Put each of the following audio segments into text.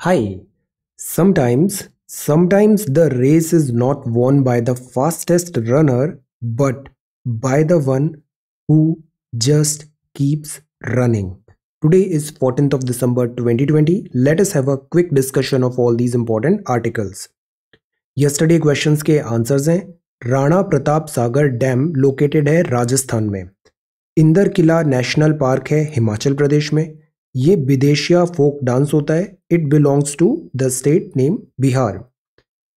Hi. Sometimes the race is not won by the fastest runner, but by the one who just keeps running. Today is 14th of December 2020. Let us have a quick discussion of all these important articles. Yesterday questions के answers हैं। Rana Pratap Sagar dam located है राजस्थान में। इंदर किला national park है हिमाचल प्रदेश में। ये विदेशिया फोक dance होता है। It belongs to the state name Bihar.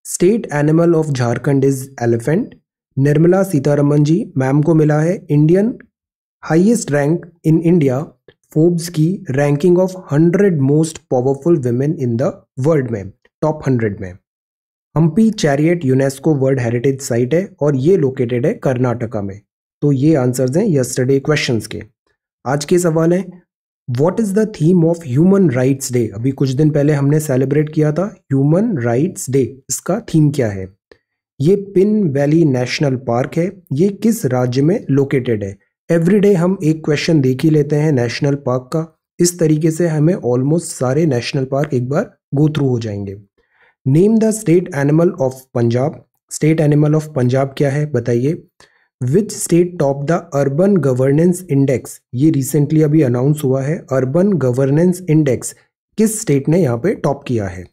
State animal of Jharkhand is elephant. Nirmala Sitharaman ji ma'am को मिला है Indian highest rank in India Forbes की ranking of 100 most powerful women in the world में, टॉप 100 में। Hampi chariot UNESCO world heritage site है और ये located है कर्नाटका में। तो ये आंसर्स हैं यस्टरडे क्वेश्चंस के। आज के सवाल हैं, what is the theme of human rights day? अभी कुछ दिन पहले हमने सेलिब्रेट किया था ह्यूमन राइट्स डे। इसका थीम क्या है? ये पिन वैली नेशनल पार्क है। ये किस राज्य में लोकेटेड है? एवरीडे हम एक क्वेश्चन देख ही लेते हैं नेशनल पार्क का। इस तरीके से हमें ऑलमोस्ट सारे नेशनल पार्क एक बार गो थ्रू हो जाएंगे। Name the state animal of Punjab. State animal of Punjab क्या है बताइए। Which state top the urban governance index? ये रिसेंटली अभी अनाउंस हुआ है। अर्बन गवर्नेंस इंडेक्स किस स्टेट ने यहाँ पे टॉप किया है?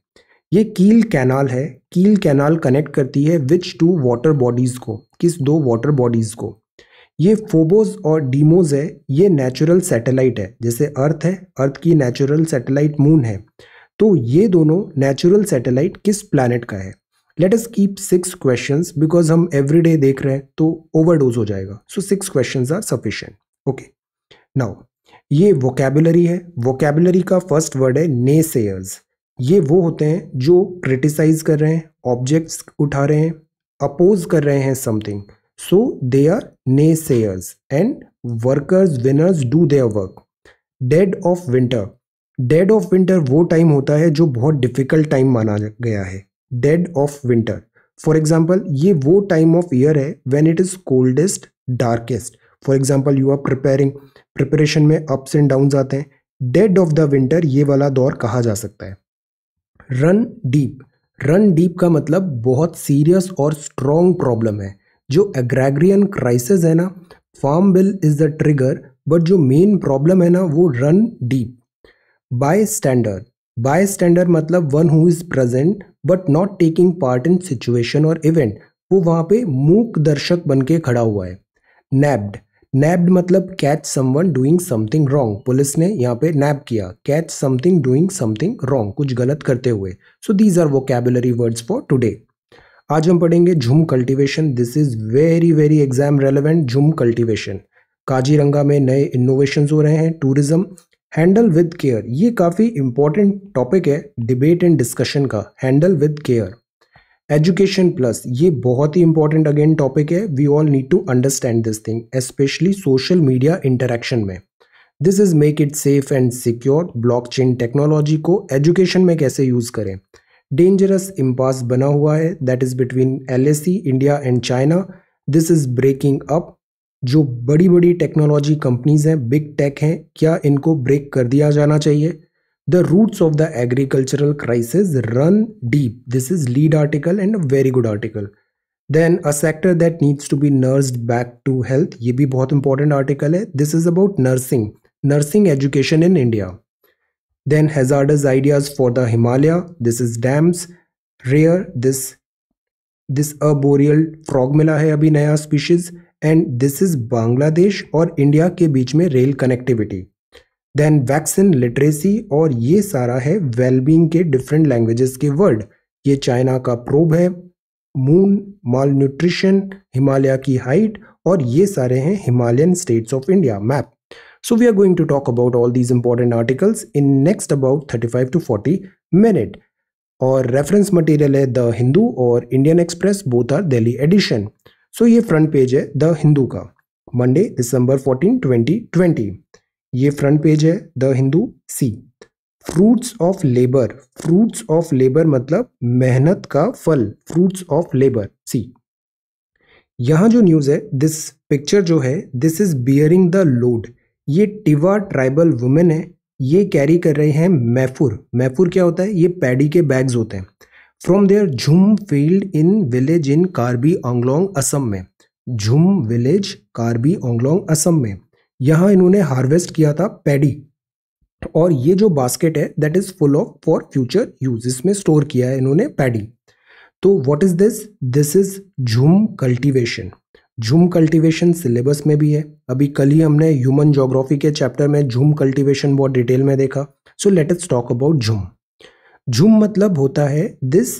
ये कील कैनाल है। कील कैनाल कनेक्ट करती है विच टू वाटर बॉडीज को? किस दो वाटर बॉडीज को? ये फोबोस और डीमोस है। ये नेचुरल सैटेलाइट है। जैसे अर्थ है, अर्थ की नेचुरल सैटेलाइट मून है, तो ये दोनों नेचुरल सैटेलाइट किस प्लैनेट का है? Let us keep 6 questions because हम एवरीडे देख रहे हैं तो ओवरडोज हो जाएगा। So 6 questions are sufficient. Okay, now ये वोकैबुलरी है। वोकैबुलरी का फर्स्ट वर्ड है नेसेयर्स। ये वो होते हैं जो क्रिटिसाइज कर रहे हैं, ऑब्जेक्ट्स उठा रहे हैं, अपोज कर रहे हैं something. So they are naysayers and workers winners do their work. Dead of winter. Dead of winter वो टाइम होता है जो बहुत डिफिकल्ट टाइम माना गया है। Dead of winter for example ये वो टाइम ऑफ ईयर है when it is coldest darkest. For example you are preparation में अप्स एंड डाउन्स आते हैं। डेड ऑफ द विंटर ये वाला दौर कहा जा सकता है। Run deep. रन डीप का मतलब बहुत सीरियस और स्ट्रॉन्ग प्रॉब्लम है। जो एग्रेग्रियन क्राइसिस है ना, farm bill is the trigger, but जो मेन प्रॉब्लम है ना वो run deep. Bystander. Bystander मतलब one who is present but not taking part in situation और इवेंट। वो वहां पे मूक दर्शक बन के खड़ा हुआ है। नैब्ड। नैब्ड मतलब catch someone doing something wrong. Police ने यहाँ पे नैब किया, catch something doing something wrong, कुछ गलत करते हुए। So these are vocabulary words for today. आज हम पढ़ेंगे jhum cultivation. This is very very exam relevant. Jhum cultivation. Kaziranga में नए इनोवेशंस हो रहे हैं। टूरिज्म। हैंडल विद केयर, ये काफ़ी इंपॉर्टेंट टॉपिक है डिबेट एंड डिस्कशन का। Handle with care. Education plus, ये बहुत ही इंपॉर्टेंट अगेन टॉपिक है। We all need to understand this thing, specially social media interaction में। This is make it safe and secure. Blockchain technology को education में कैसे use करें। डेंजरस इम्पास बना हुआ है, that is between LAC India and China. This is breaking up. जो बड़ी बड़ी टेक्नोलॉजी कंपनीज हैं, बिग टेक हैं, क्या इनको ब्रेक कर दिया जाना चाहिए? The roots of the agricultural crisis run deep. This is lead article and a very good article. Then a sector that needs to be nursed back to health, ये भी बहुत इंपॉर्टेंट आर्टिकल है। This is about nursing, nursing education in India. Then hazardous ideas for the Himalaya, this is dams. Rare this arboreal frog मिला है अभी नया species. And this is Bangladesh और India के बीच में rail connectivity. Then vaccine literacy, और ये सारा है वेलबींग के डिफरेंट लैंग्वेजेस के वर्ड। ये चाइना का प्रोब है। मून, माल न्यूट्रिशन, हिमालय की हाइट, और ये सारे हैं Himalayan states of India map. So we are going to talk about all these important articles in next about 35 to 40 minute. और रेफरेंस मटेरियल है द हिंदू और Indian Express, both are Delhi edition. So ये front page है the Hindu का, Monday December 14, 2020। ये front page है the Hindu see. Fruits of labour. Fruits of labour मतलब मेहनत का फल, फ्रूट्स ऑफ लेबर सी। यहां जो न्यूज है, दिस पिक्चर जो है, this is bearing the load. ये टिवा ट्राइबल वुमेन है ये कैरी कर रहे हैं मैफुर। मैफुर क्या होता है? ये पैडी के बैग्स होते हैं। फ्रॉम देयर झुम field in village in Karbi Anglong Assam में। झुम विलेज कार्बी आंगलोंग असम में, यहाँ इन्होंने हार्वेस्ट किया था पैडी। और ये जो बास्केट है that is full of for future use, इसमें स्टोर किया है इन्होंने पैडी। तो what is this? This is झूम कल्टीवेशन। झूम कल्टीवेशन सिलेबस में भी है। अभी कल ही हमने ह्यूमन ज्योग्राफी के चैप्टर में झूम कल्टीवेशन बहुत डिटेल में देखा। So let us talk about झूम। झूम मतलब होता है दिस।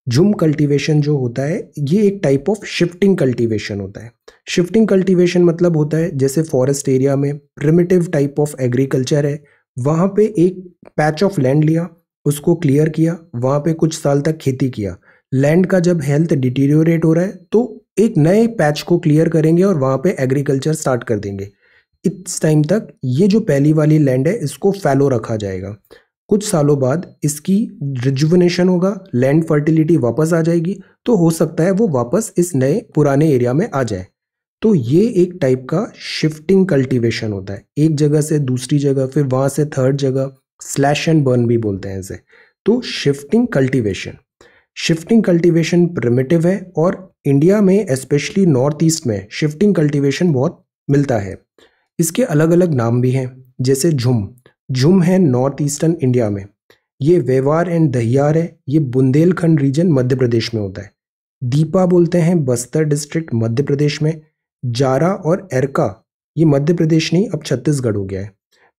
झूम कल्टीवेशन जो होता है ये एक टाइप ऑफ शिफ्टिंग कल्टीवेशन होता है। शिफ्टिंग कल्टीवेशन मतलब होता है जैसे फॉरेस्ट एरिया में प्रिमिटिव टाइप ऑफ एग्रीकल्चर है, वहाँ पे एक पैच ऑफ लैंड लिया, उसको क्लियर किया, वहाँ पे कुछ साल तक खेती किया। लैंड का जब हेल्थ डिटीरियोरेट हो रहा है तो एक नए पैच को क्लियर करेंगे और वहाँ पे एग्रीकल्चर स्टार्ट कर देंगे। इस टाइम तक ये जो पहली वाली लैंड है इसको फैलो रखा जाएगा। कुछ सालों बाद इसकी रिजुवनेशन होगा, लैंड फर्टिलिटी वापस आ जाएगी, तो हो सकता है वो वापस इस नए पुराने एरिया में आ जाए। तो ये एक टाइप का शिफ्टिंग कल्टीवेशन होता है, एक जगह से दूसरी जगह, फिर वहां से थर्ड जगह। स्लैश एंड बर्न भी बोलते हैं इसे। तो shifting cultivation, shifting cultivation primitive है और इंडिया में स्पेशली नॉर्थ ईस्ट में शिफ्टिंग कल्टीवेशन बहुत मिलता है। इसके अलग अलग नाम भी हैं, जैसे झुम। झुम है नॉर्थ ईस्टर्न इंडिया में। ये वेवार एंड दहियार है, ये बुंदेलखंड रीजन मध्य प्रदेश में होता है। दीपा बोलते हैं बस्तर डिस्ट्रिक्ट मध्य प्रदेश में। जारा और एरका ये मध्य प्रदेश नहीं अब छत्तीसगढ़ हो गया है।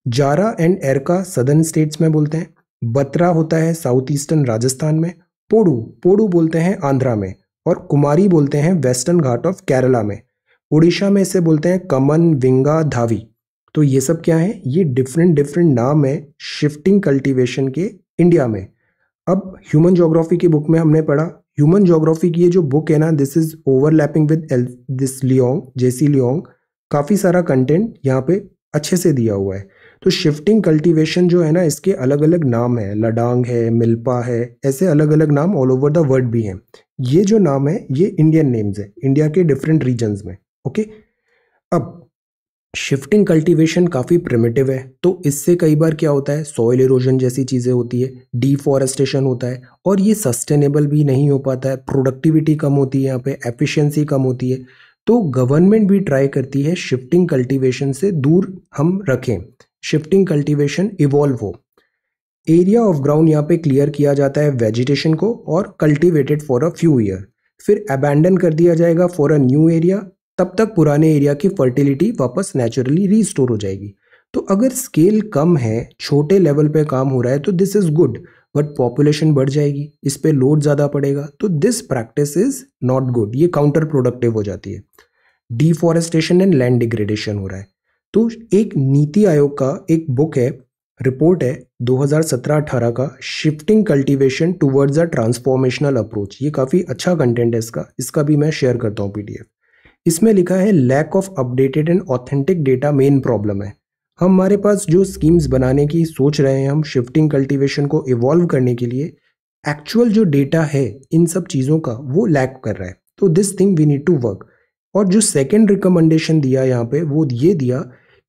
Zara and Erka southern states में बोलते हैं। बत्रा होता है साउथ ईस्टर्न राजस्थान में। पोडू, पोडू बोलते हैं आंध्रा में। और कुमारी बोलते हैं वेस्टर्न घाट ऑफ केरला में। उड़ीसा में इसे बोलते हैं कमन, विंगा, धावी। तो ये सब क्या है? ये डिफरेंट डिफरेंट नाम है शिफ्टिंग कल्टीवेशन के इंडिया में। अब ह्यूमन ज्योग्राफी की बुक में हमने पढ़ा, ह्यूमन ज्योग्राफी की ये जो बुक है ना, this is overlapping with this Leong, GC Leong. काफ़ी सारा कंटेंट यहाँ पे अच्छे से दिया हुआ है। तो शिफ्टिंग कल्टीवेशन जो है ना, इसके अलग अलग नाम है, लडांग है, मिल्पा है, ऐसे अलग अलग नाम ऑल ओवर द वर्ल्ड भी हैं। ये जो नाम है ये इंडियन नेम्स है, इंडिया के डिफरेंट रीजन्स में। ओके, अब शिफ्टिंग कल्टीवेशन काफ़ी प्रिमिटिव है, तो इससे कई बार क्या होता है, सॉइल इरोजन जैसी चीज़ें होती है, डिफॉरेस्टेशन होता है, और ये सस्टेनेबल भी नहीं हो पाता है। प्रोडक्टिविटी कम होती है, यहाँ पे एफिशिएंसी कम होती है। तो गवर्नमेंट भी ट्राई करती है शिफ्टिंग कल्टीवेशन से दूर हम रखें, शिफ्टिंग कल्टीवेशन इवॉल्व हो। एरिया ऑफ ग्राउंड यहाँ पे क्लियर किया जाता है वेजिटेशन को और cultivated for a few year, फिर अबैंडन कर दिया जाएगा फॉर अ न्यू एरिया। तब तक पुराने एरिया की फर्टिलिटी वापस नेचुरली रीस्टोर हो जाएगी। तो अगर स्केल कम है, छोटे लेवल पे काम हो रहा है, तो this is good, but population बढ़ जाएगी, इस पे लोड ज़्यादा पड़ेगा, तो this practice is not good, ये काउंटर प्रोडक्टिव हो जाती है। डिफॉरेस्टेशन एंड लैंड डिग्रेडेशन हो रहा है। तो एक नीति आयोग का एक बुक है, रिपोर्ट है 2017-18 का, shifting cultivation towards a transformational approach. ये काफ़ी अच्छा कंटेंट है इसका भी मैं शेयर करता हूँ पीडीएफ। इसमें लिखा है lack of updated and authentic data main problem है। हमारे पास जो स्कीम्स बनाने की सोच रहे हैं हम शिफ्टिंग कल्टीवेशन को इवॉल्व करने के लिए, एक्चुअल जो डेटा है इन सब चीज़ों का वो लैक कर रहा है। तो this thing we need to work. और जो सेकेंड रिकमेंडेशन दिया यहाँ पे वो ये दिया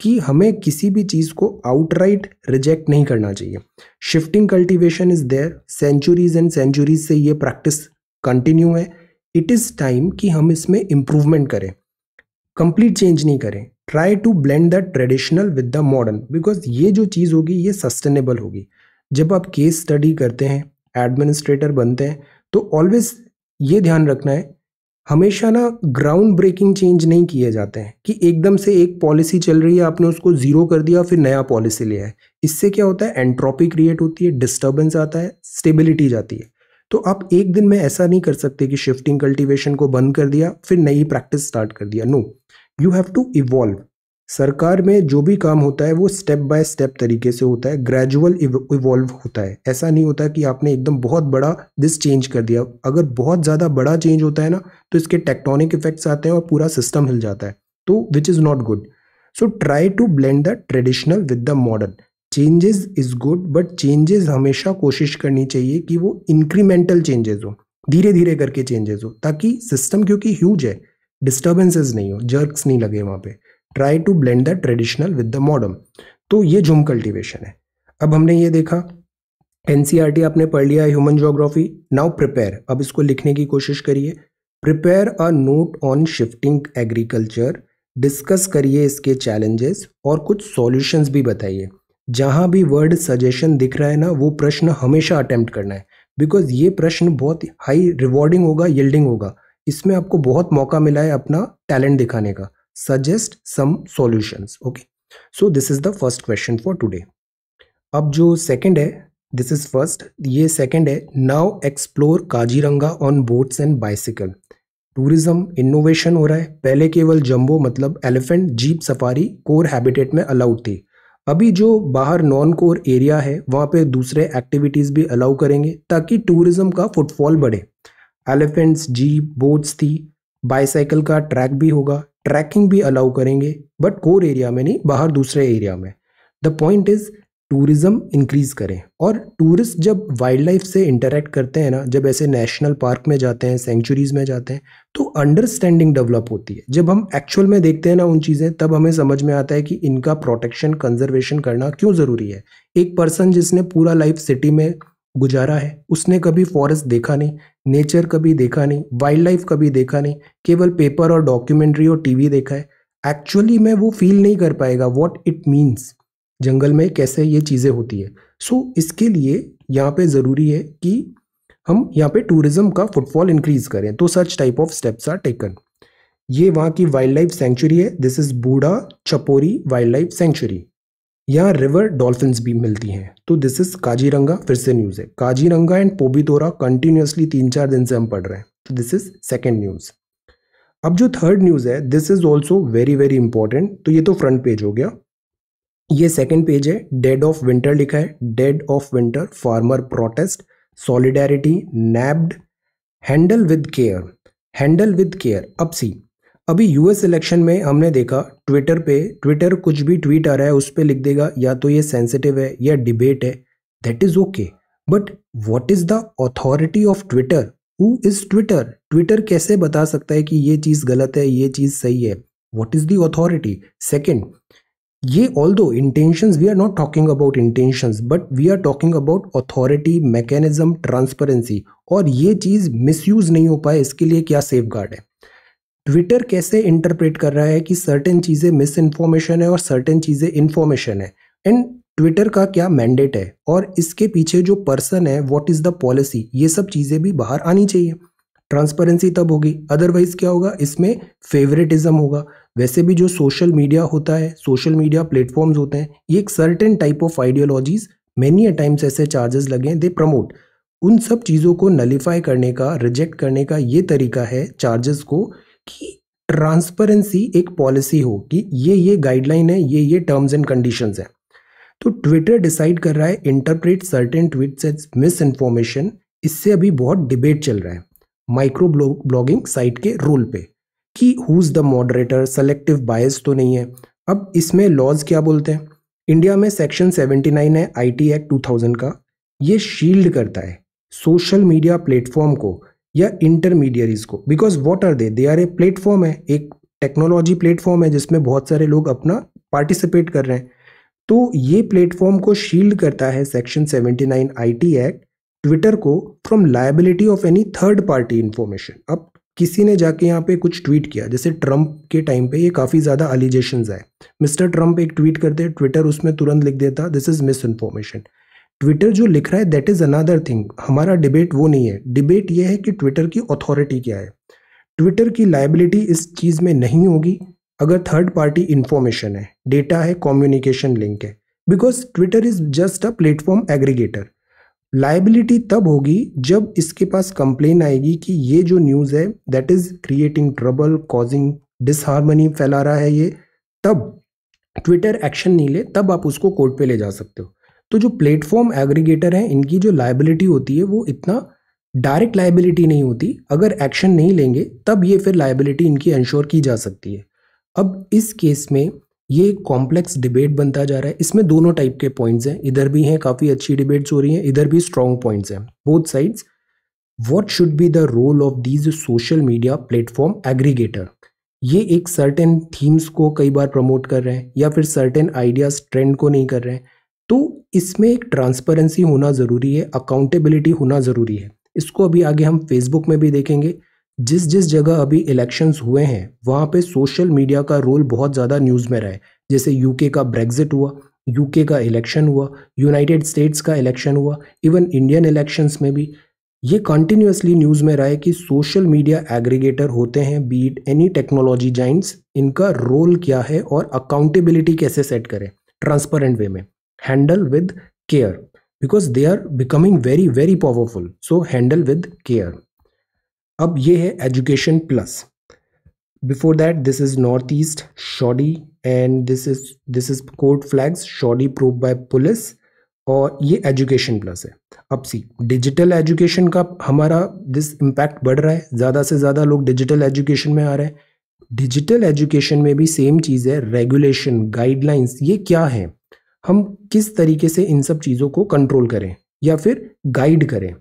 कि हमें किसी भी चीज़ को आउटराइट रिजेक्ट नहीं करना चाहिए। Shifting cultivation is there, centuries and centuries से ये प्रैक्टिस कंटिन्यू है। इट इज़ टाइम कि हम इसमें इम्प्रूवमेंट करें, कंप्लीट चेंज नहीं करें। Try to blend the traditional with the modern, because ये जो चीज़ होगी ये सस्टेनेबल होगी। जब आप केस स्टडी करते हैं, एडमिनिस्ट्रेटर बनते हैं, तो ऑलवेज ये ध्यान रखना है, हमेशा ना ग्राउंड ब्रेकिंग चेंज नहीं किए जाते हैं कि एकदम से एक पॉलिसी चल रही है आपने उसको जीरो कर दिया फिर नया पॉलिसी लिया है। इससे क्या होता है, एंट्रोपी क्रिएट होती है, डिस्टर्बेंस आता है, स्टेबिलिटी जाती है। तो आप एक दिन में ऐसा नहीं कर सकते कि शिफ्टिंग कल्टीवेशन को बंद कर दिया फिर नई प्रैक्टिस स्टार्ट कर दिया। No, you have to evolve. सरकार में जो भी काम होता है वो स्टेप बाय स्टेप तरीके से होता है, ग्रेजुअल इवॉल्व होता है। ऐसा नहीं होता कि आपने एकदम बहुत बड़ा दिस चेंज कर दिया। अगर बहुत ज़्यादा बड़ा चेंज होता है ना तो इसके टेक्टोनिक इफेक्ट्स आते हैं और पूरा सिस्टम हिल जाता है, तो which is not good. So try to blend the traditional with the modern. Changes is good, but changes हमेशा कोशिश करनी चाहिए कि वो इंक्रीमेंटल चेंजेस हो, धीरे धीरे करके चेंजेस हो, ताकि सिस्टम क्योंकि ह्यूज है, डिस्टर्बेंसेस नहीं हो, जर्क्स नहीं लगे वहाँ पे। Try to blend the traditional with the modern. तो ये झूम कल्टीवेशन है। अब हमने ये देखा, एनसीईआरटी आपने पढ़ लिया, ह्यूमन ज्योग्राफी। नाउ प्रिपेयर, अब इसको लिखने की कोशिश करिए। Prepare a note on shifting agriculture, discuss करिए इसके चैलेंजेस और कुछ सॉल्यूशंस भी बताइए। जहां भी वर्ड सजेशन दिख रहा है ना, वो प्रश्न हमेशा अटेम्प्ट करना है, बिकॉज ये प्रश्न बहुत हाई रिवॉर्डिंग होगा, यील्डिंग होगा। इसमें आपको बहुत मौका मिला है अपना टैलेंट दिखाने का। Suggest some solutions. Okay, so this is the first question for today. अब जो सेकंड है, दिस इज फर्स्ट, ये सेकंड है। Now explore Kaziranga on boats and bicycle. Tourism innovation हो रहा है। पहले केवल जंबो मतलब elephant jeep safari core habitat में अलाउड थी। अभी जो बाहर नॉन कोर एरिया है वहाँ पे दूसरे एक्टिविटीज़ भी अलाउ करेंगे ताकि टूरिज्म का फुटफॉल बढ़े। एलिफेंट्स, जीप, बोट्स थी, बाईसाइकिल का ट्रैक भी होगा, ट्रैकिंग भी अलाउ करेंगे, बट कोर एरिया में नहीं, बाहर दूसरे एरिया में। The point is tourism increase करें। और टूरिस्ट जब वाइल्ड लाइफ से इंटरेक्ट करते हैं ना, जब ऐसे नेशनल पार्क में जाते हैं, सेंचुरीज में जाते हैं, तो अंडरस्टैंडिंग डेवलप होती है। जब हम एक्चुअल में देखते हैं ना उन चीज़ें, तब हमें समझ में आता है कि इनका प्रोटेक्शन, कंजर्वेशन करना क्यों ज़रूरी है। एक पर्सन जिसने पूरा लाइफ सिटी में गुजारा है, उसने कभी फॉरेस्ट देखा नहीं, नेचर कभी देखा नहीं, वाइल्ड लाइफ कभी देखा नहीं, केवल पेपर और डॉक्यूमेंट्री और टीवी देखा है। एक्चुअली में वो फील नहीं कर पाएगा व्हाट इट मीन्स, जंगल में कैसे ये चीज़ें होती है। सो इसके लिए यहाँ पे ज़रूरी है कि हम यहाँ पे टूरिज्म का फुटफॉल इंक्रीज करें। तो such type of steps are taken. ये वहाँ की वाइल्ड लाइफ सेंचुरी है, this is Burha Chapori wildlife sanctuary. यहाँ रिवर डॉल्फिन्स भी मिलती हैं। तो दिस इज काजीरंगा, फिर से न्यूज़ है। काजीरंगा एंड पोबितोरा कंटिन्यूसली 3-4 दिन से हम पढ़ रहे हैं। तो दिस इज सेकेंड न्यूज़। अब जो थर्ड न्यूज़ है, this is also very very important. तो ये तो फ्रंट पेज हो गया। ये सेकंड पेज है, डेड ऑफ विंटर लिखा है। Dead of winter, farmer protest, solidarity, nabbed, handle with care. Handle with care. अब सी, अभी यूएस इलेक्शन में हमने देखा ट्विटर पे, ट्विटर कुछ भी ट्वीट आ रहा है उस पर लिख देगा या तो ये सेंसिटिव है या डिबेट है, that is okay. But what is the authority of Twitter? Who is Twitter? Twitter कैसे बता सकता है कि ये चीज गलत है, ये चीज सही है? What is the authority? Second, ये although intentions, we are not talking about intentions, but we are talking about authority, mechanism, transparency. और ये चीज मिसयूज नहीं हो पाए, इसके लिए क्या सेफ गार्ड है? ट्विटर कैसे इंटरप्रेट कर रहा है कि सर्टेन चीजें मिस इन्फॉर्मेशन है और सर्टेन चीजें इंफॉर्मेशन है? एंड ट्विटर का क्या मैंडेट है और इसके पीछे जो पर्सन है, व्हाट इज द पॉलिसी? ये सब चीजें भी बाहर आनी चाहिए। ट्रांसपेरेंसी तब होगी, अदरवाइज क्या होगा, इसमें फेवरेटिज्म होगा। वैसे भी जो सोशल मीडिया होता है, सोशल मीडिया प्लेटफॉर्म्स होते हैं, ये एक certain type of ideologies, many a times ऐसे चार्जेस लगे हैं, दे प्रमोट। उन सब चीज़ों को नलीफाई करने का, रिजेक्ट करने का ये तरीका है चार्जेस को, कि ट्रांसपेरेंसी एक पॉलिसी हो कि ये गाइडलाइन है, ये टर्म्स एंड कंडीशंस है। तो ट्विटर डिसाइड कर रहा है interpret certain tweets as misinformation. इससे अभी बहुत डिबेट चल रहा है माइक्रो ब्लॉगिंग साइट के रोल पे, कि who is the moderator, selective bias तो नहीं है। अब इसमें लॉज क्या बोलते हैं? इंडिया में सेक्शन 79 है आईटी एक्ट 2000 का। ये शील्ड करता है सोशल मीडिया प्लेटफॉर्म को या इंटरमीडियरीज को, because what are they are a platform है, एक टेक्नोलॉजी प्लेटफॉर्म है जिसमें बहुत सारे लोग अपना पार्टिसिपेट कर रहे हैं। तो ये प्लेटफॉर्म को शील्ड करता है सेक्शन 79 आईटी एक्ट ट्विटर को from liability of any third party information. अब किसी ने जाके यहाँ पे कुछ ट्वीट किया, जैसे ट्रंप के टाइम पे ये काफ़ी ज़्यादा अलिजेशंस आए, मिस्टर ट्रंप एक ट्वीट करते, ट्विटर उसमें तुरंत लिख देता this is miss information. Twitter जो लिख रहा है दैट इज अनदर थिंग, हमारा डिबेट वो नहीं है। डिबेट ये है कि ट्विटर की अथॉरिटी क्या है। ट्विटर की लायबिलिटी इस चीज़ में नहीं होगी अगर थर्ड पार्टी इंफॉर्मेशन है, डेटा है, कम्युनिकेशन लिंक है, because Twitter is just a platform aggregator. Liability तब होगी जब इसके पास कंप्लेन आएगी कि ये जो न्यूज़ है that is creating trouble, causing disharmony फैला रहा है ये, तब ट्विटर एक्शन नहीं ले, तब आप उसको कोर्ट पे ले जा सकते हो। तो जो प्लेटफॉर्म एग्रीगेटर हैं इनकी जो लायबिलिटी होती है वो इतना डायरेक्ट लायबिलिटी नहीं होती, अगर एक्शन नहीं लेंगे तब ये फिर लायबिलिटी इनकी इंश्योर की जा सकती है। अब इस केस में ये एक कॉम्प्लेक्स डिबेट बनता जा रहा है, इसमें दोनों टाइप के पॉइंट्स हैं, इधर भी हैं काफ़ी अच्छी डिबेट्स हो रही हैं, इधर भी स्ट्रॉन्ग पॉइंट्स हैं, both sides. What should be the role of these social media platform aggregator? ये एक सर्टेन थीम्स को कई बार प्रमोट कर रहे हैं या फिर सर्टेन आइडियाज ट्रेंड को नहीं कर रहे हैं। तो इसमें एक ट्रांसपेरेंसी होना ज़रूरी है, अकाउंटेबिलिटी होना ज़रूरी है। इसको अभी आगे हम फेसबुक में भी देखेंगे। जिस जिस जगह अभी इलेक्शंस हुए हैं वहाँ पे सोशल मीडिया का रोल बहुत ज़्यादा न्यूज़ में रहा है। जैसे यूके का ब्रेग्जिट हुआ, यूके का इलेक्शन हुआ, यूनाइटेड स्टेट्स का इलेक्शन हुआ, इवन इंडियन इलेक्शंस में भी ये कंटिन्यूअसली न्यूज़ में रहा है कि सोशल मीडिया एग्रीगेटर होते हैं, बीट एनी टेक्नोलॉजी जाइंट्स, इनका रोल क्या है और अकाउंटेबिलिटी कैसे सेट करें ट्रांसपेरेंट वे में। Handle with care because they are becoming very very powerful, so handle with care. अब ये है education plus. Before that this is north east shoddy and this is court flags shoddy prove by police, और ये education plus है। अब सी digital education का हमारा this impact बढ़ रहा है, ज़्यादा से ज़्यादा लोग डिजिटल एजुकेशन में आ रहे हैं। डिजिटल एजुकेशन में भी सेम चीज़ है, रेगुलेशन गाइडलाइंस ये क्या है, हम किस तरीके से इन सब चीज़ों को कंट्रोल करें या फिर गाइड करें,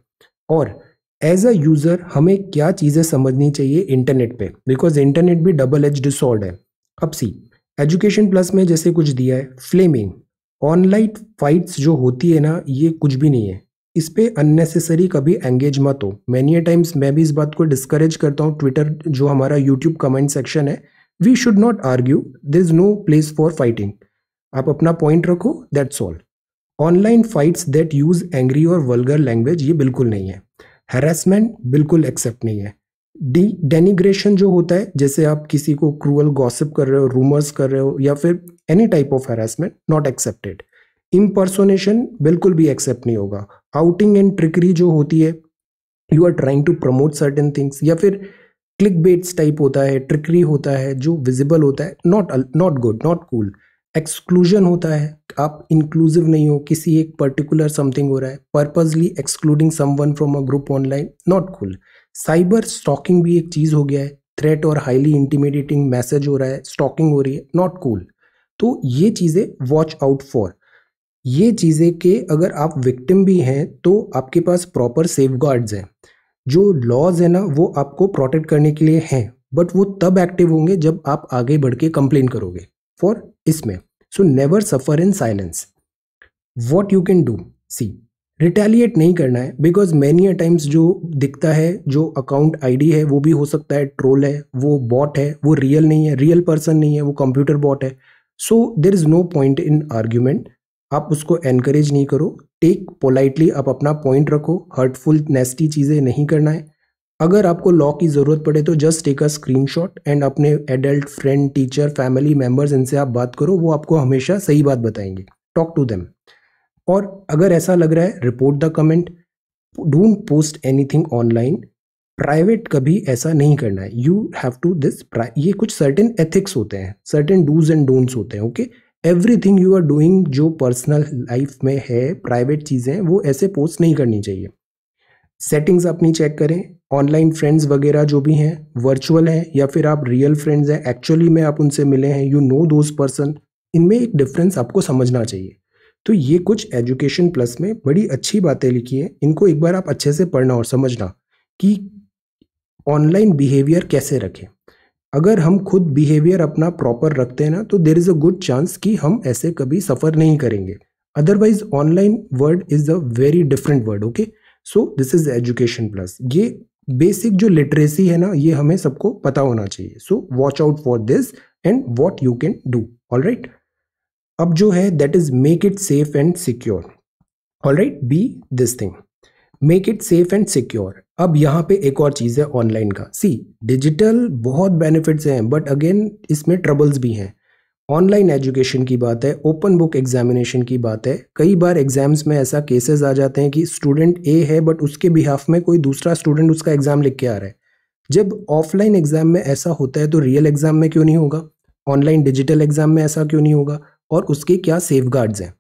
और एज अ यूज़र हमें क्या चीज़ें समझनी चाहिए इंटरनेट पे, बिकॉज इंटरनेट भी डबल एज्ड स्वॉर्ड है। अब सी एजुकेशन प्लस में जैसे कुछ दिया है, फ्लेमिंग ऑनलाइन फाइट्स जो होती है ना, ये कुछ भी नहीं है, इस पे अननेसेसरी कभी एंगेज मत हो। मैनी टाइम्स मैं भी इस बात को डिस्करेज करता हूँ। ट्विटर जो हमारा यूट्यूब कमेंट सेक्शन है, we should not argue, there is no place for fighting. आप अपना पॉइंट रखो, that's all. Online fights that use angry और वल्गर लैंग्वेज ये बिल्कुल नहीं है। हैरेसमेंट बिल्कुल एक्सेप्ट नहीं है। डेनिग्रेशन जो होता है, जैसे आप किसी को क्रूअल गॉसिप कर रहे हो, रूमर्स कर रहे हो, या फिर any type of harassment, not accepted. Impersonation बिल्कुल भी एक्सेप्ट नहीं होगा। आउटिंग एंड ट्रिकरी जो होती है, you are trying to promote certain things, या फिर क्लिक बेट्स टाइप होता है, ट्रिकरी होता है जो विजिबल होता है, not good, not cool. Exclusion होता है, आप इंक्लूसिव नहीं हो, किसी एक पर्टिकुलर समथिंग हो रहा है, purposely excluding someone from a group online, not cool. Cyber stalking भी एक चीज हो गया है, थ्रेट और हाईली इंटिमिडेटिंग मैसेज हो रहा है, स्टॉकिंग हो रही है, नॉट कूल। तो ये चीजें वॉच आउट फॉर। ये चीजें के अगर आप विक्टिम भी हैं तो आपके पास प्रॉपर सेफगार्ड्स हैं। जो लॉज है ना वो आपको प्रोटेक्ट करने के लिए हैं, बट वो तब एक्टिव होंगे जब आप आगे बढ़ के कंप्लेन करोगे फॉर इसमें। So never suffer in silence. What you can do, see retaliate नहीं करना है, बिकॉज मैनी टाइम्स जो दिखता है, जो अकाउंट आईडी है वो भी हो सकता है ट्रोल है, वो बॉट है, वो रियल नहीं है, रियल पर्सन नहीं है, वो कंप्यूटर बॉट है। So there is no point in argument. आप उसको एनकरेज नहीं करो, टेक पोलाइटली, आप अपना पॉइंट रखो, हर्टफुल नेस्टी चीज़ें नहीं करना है। अगर आपको लॉ की ज़रूरत पड़े तो just take a screenshot and अपने adult friend, teacher, family members, इनसे आप बात करो, वो आपको हमेशा सही बात बताएंगे। Talk to them. और अगर ऐसा लग रहा है, report the comment, don't post anything online. Private कभी ऐसा नहीं करना है, यू हैव टू दिस। ये कुछ सर्टेन एथिक्स होते हैं, सर्टेन डूज एंड डोंट्स होते हैं, okay. Everything you are doing जो पर्सनल लाइफ में है, प्राइवेट चीज़ें, वो ऐसे पोस्ट नहीं करनी चाहिए। सेटिंग्स अपनी चेक करें। ऑनलाइन फ्रेंड्स वगैरह जो भी हैं, वर्चुअल हैं या फिर आप रियल फ्रेंड्स हैं, एक्चुअली में आप उनसे मिले हैं, यू नो दोज पर्सन, इनमें एक डिफरेंस आपको समझना चाहिए। तो ये कुछ एजुकेशन प्लस में बड़ी अच्छी बातें लिखी है, इनको एक बार आप अच्छे से पढ़ना और समझना कि ऑनलाइन बिहेवियर कैसे रखें। अगर हम खुद बिहेवियर अपना प्रॉपर रखते हैं ना, तो there is a good chance कि हम ऐसे कभी सफ़र नहीं करेंगे। Otherwise online word is a very different word, okay. So this is education plus. ये बेसिक जो लिटरेसी है ना, ये हमें सबको पता होना चाहिए। So watch out for this and what you can do, all right. अब जो है that is make it safe and secure, all right, be this thing, make it safe and secure. अब यहाँ पे एक और चीज़ है ऑनलाइन का, सी डिजिटल बहुत बेनिफिट्स हैं, बट अगेन इसमें ट्रबल्स भी हैं। ऑनलाइन एजुकेशन की बात है, ओपन बुक एग्जामिनेशन की बात है, कई बार एग्जाम्स में ऐसा केसेस आ जाते हैं कि स्टूडेंट ए है बट उसके बिहाफ में कोई दूसरा स्टूडेंट उसका एग्जाम लिख के आ रहा है। जब ऑफलाइन एग्जाम में ऐसा होता है तो रियल एग्जाम में क्यों नहीं होगा, ऑनलाइन डिजिटल एग्जाम में ऐसा क्यों नहीं होगा, और उसके क्या सेफगार्ड्स हैं।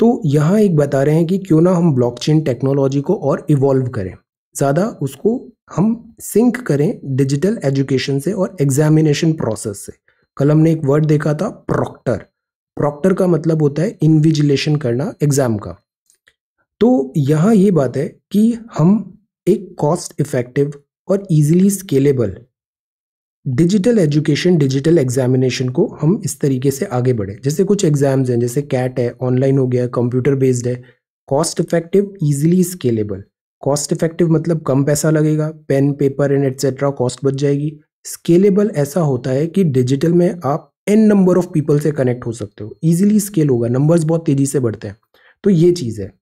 तो यहाँ एक बता रहे हैं कि क्यों ना हम ब्लॉकचेन टेक्नोलॉजी को और इवॉल्व करें, ज़्यादा उसको हम सिंक करें डिजिटल एजुकेशन से और एग्जामिनेशन प्रोसेस से। कल हमने एक वर्ड देखा था, प्रॉक्टर। प्रॉक्टर का मतलब होता है इन्विजिलेशन करना एग्जाम का। तो यहाँ ये बात है कि हम एक कॉस्ट इफेक्टिव और easily scalable digital education, digital examination को हम इस तरीके से आगे बढ़े। जैसे कुछ एग्जाम्स हैं, जैसे कैट है, ऑनलाइन हो गया, कंप्यूटर बेस्ड है, cost effective, easily scalable. Cost effective मतलब कम पैसा लगेगा, pen paper and etcetera cost बच जाएगी। स्केलेबल ऐसा होता है कि डिजिटल में आप एन नंबर ऑफ पीपल से कनेक्ट हो सकते हो, इजीली स्केल होगा, नंबर्स बहुत तेजी से बढ़ते हैं। तो ये चीज़ है।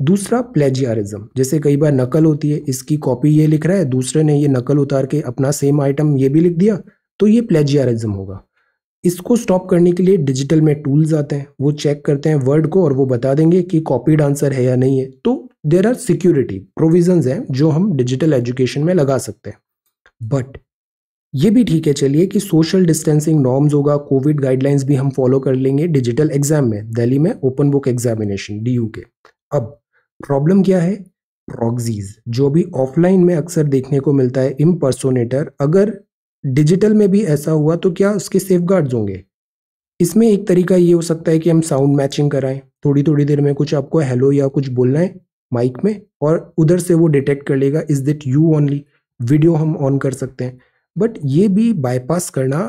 दूसरा प्लेजियारिज्म, जैसे कई बार नकल होती है, इसकी कॉपी ये लिख रहा है, दूसरे ने ये नकल उतार के अपना सेम आइटम ये भी लिख दिया, तो ये प्लेजियारिज्म होगा। इसको स्टॉप करने के लिए डिजिटल में टूल्स आते हैं, वो चेक करते हैं वर्ड को और वो बता देंगे कि कॉपीड आंसर है या नहीं है। तो देयर आर सिक्योरिटी प्रोविजंस हैं जो हम डिजिटल एजुकेशन में लगा सकते हैं। बट ये भी ठीक है, चलिए, कि सोशल डिस्टेंसिंग नॉर्म्स होगा, कोविड गाइडलाइंस भी हम फॉलो कर लेंगे डिजिटल एग्जाम में, दिल्ली में ओपन बुक एग्जामिनेशन DU के। अब प्रॉब्लम क्या है? प्रॉक्सीज, जो भी ऑफलाइन में अक्सर देखने को मिलता है, इम्पर्सोनेटर, अगर डिजिटल में भी ऐसा हुआ तो क्या उसके सेफगार्ड्स होंगे? इसमें एक तरीका ये हो सकता है कि हम साउंड मैचिंग कराएं, थोड़ी थोड़ी देर में कुछ आपको हेलो या कुछ बोलना है माइक में और उधर से वो डिटेक्ट कर लेगा is it you only. Video हम ऑन कर सकते हैं। बट ये भी बाईपास करना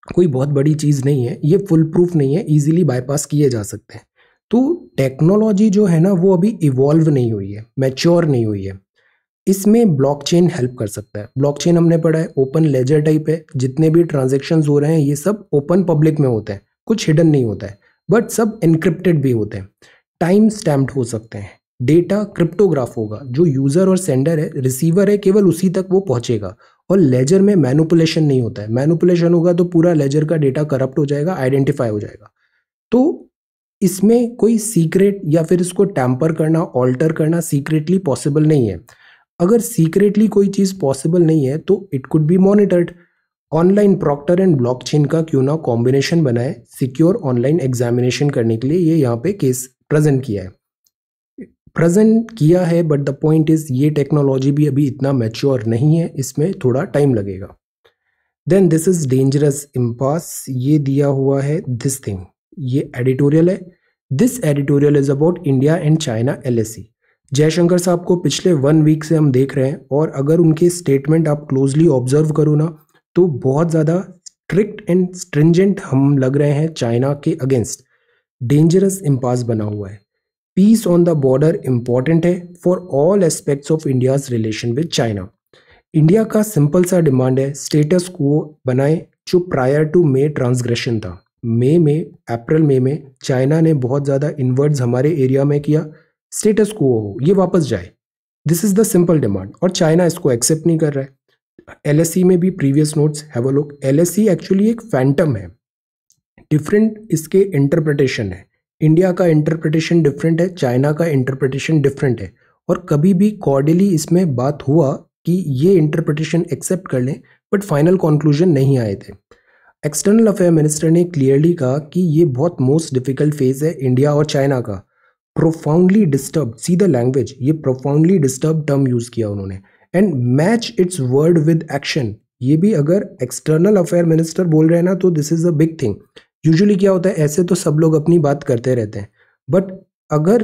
कोई बहुत बड़ी चीज़ नहीं है, ये फुल प्रूफ नहीं है, इजीली बाईपास किए जा सकते हैं। तो टेक्नोलॉजी जो है ना वो अभी इवॉल्व नहीं हुई है, मैच्योर नहीं हुई है। इसमें ब्लॉकचेन हेल्प कर सकता है। ब्लॉकचेन हमने पढ़ा है ओपन लेजर टाइप है, जितने भी ट्रांजैक्शंस हो रहे हैं ये सब ओपन पब्लिक में होते हैं, कुछ हिडन नहीं होता है, बट सब एनक्रिप्टेड भी होते हैं, टाइम स्टैम्प्ड हो सकते हैं। डेटा क्रिप्टोग्राफ होगा, जो यूजर और सेंडर है, रिसीवर है, केवल उसी तक वो पहुंचेगा। और लेजर में मैनिपुलेशन नहीं होता है, मैनिपुलेशन होगा तो पूरा लेजर का डेटा करप्ट हो जाएगा, आइडेंटिफाई हो जाएगा। तो इसमें कोई सीक्रेट या फिर इसको टैम्पर करना, ऑल्टर करना सीक्रेटली पॉसिबल नहीं है। अगर सीक्रेटली कोई चीज़ पॉसिबल नहीं है तो it could be monitored. Online proctor and blockchain का क्यों ना कॉम्बिनेशन बनाए सिक्योर ऑनलाइन एग्जामिनेशन करने के लिए, ये यहाँ पे केस प्रेजेंट किया है, बट द पॉइंट इज ये टेक्नोलॉजी भी अभी इतना मैच्योर नहीं है, इसमें थोड़ा टाइम लगेगा। Then this is dangerous impasse, ये दिया हुआ है दिस थिंग, ये एडिटोरियल है। This editorial is about India and China LSE। Jaishankar साहब को पिछले 1 वीक से हम देख रहे हैं, और अगर उनके स्टेटमेंट आप क्लोजली ऑब्जर्व करो ना तो बहुत ज़्यादा स्ट्रिक्ट एंड स्ट्रिंजेंट हम लग रहे हैं चाइना के अगेंस्ट। डेंजरस इम्पास बना हुआ है। Peace on the border important है for all aspects of India's relation with China. India का सिंपल सा डिमांड है स्टेटस को बनाए जो प्रायर टू मे ट्रांसग्रेशन था। अप्रैल मई में चाइना ने बहुत ज़्यादा इनवर्ड्स हमारे एरिया में किया, स्टेटस को हो ये वापस जाए, this is the simple demand, और चाइना इसको एक्सेप्ट नहीं कर रहा है। LSE में भी previous notes have a look. LSE actually एक फैंटम है, डिफरेंट इसके इंटरप्रिटेशन है। इंडिया का इंटरप्रिटेशन डिफरेंट है, चाइना का इंटरप्रिटेशन डिफरेंट है, और कभी भी कॉर्डियली इसमें बात हुआ कि ये इंटरप्रिटेशन एक्सेप्ट कर लें, बट फाइनल कंक्लूजन नहीं आए थे। एक्सटर्नल अफेयर मिनिस्टर ने क्लियरली कहा कि ये बहुत मोस्ट डिफिकल्ट फेज है इंडिया और चाइना का। Profoundly disturb, see the language, ये प्रोफाउंडली डिस्टर्ब टर्म यूज किया उन्होंने। And match it's word with action, ये भी अगर एक्सटर्नल अफेयर मिनिस्टर बोल रहे हैं ना तो this is a big thing. Usually क्या होता है, ऐसे तो सब लोग अपनी बात करते रहते हैं, बट अगर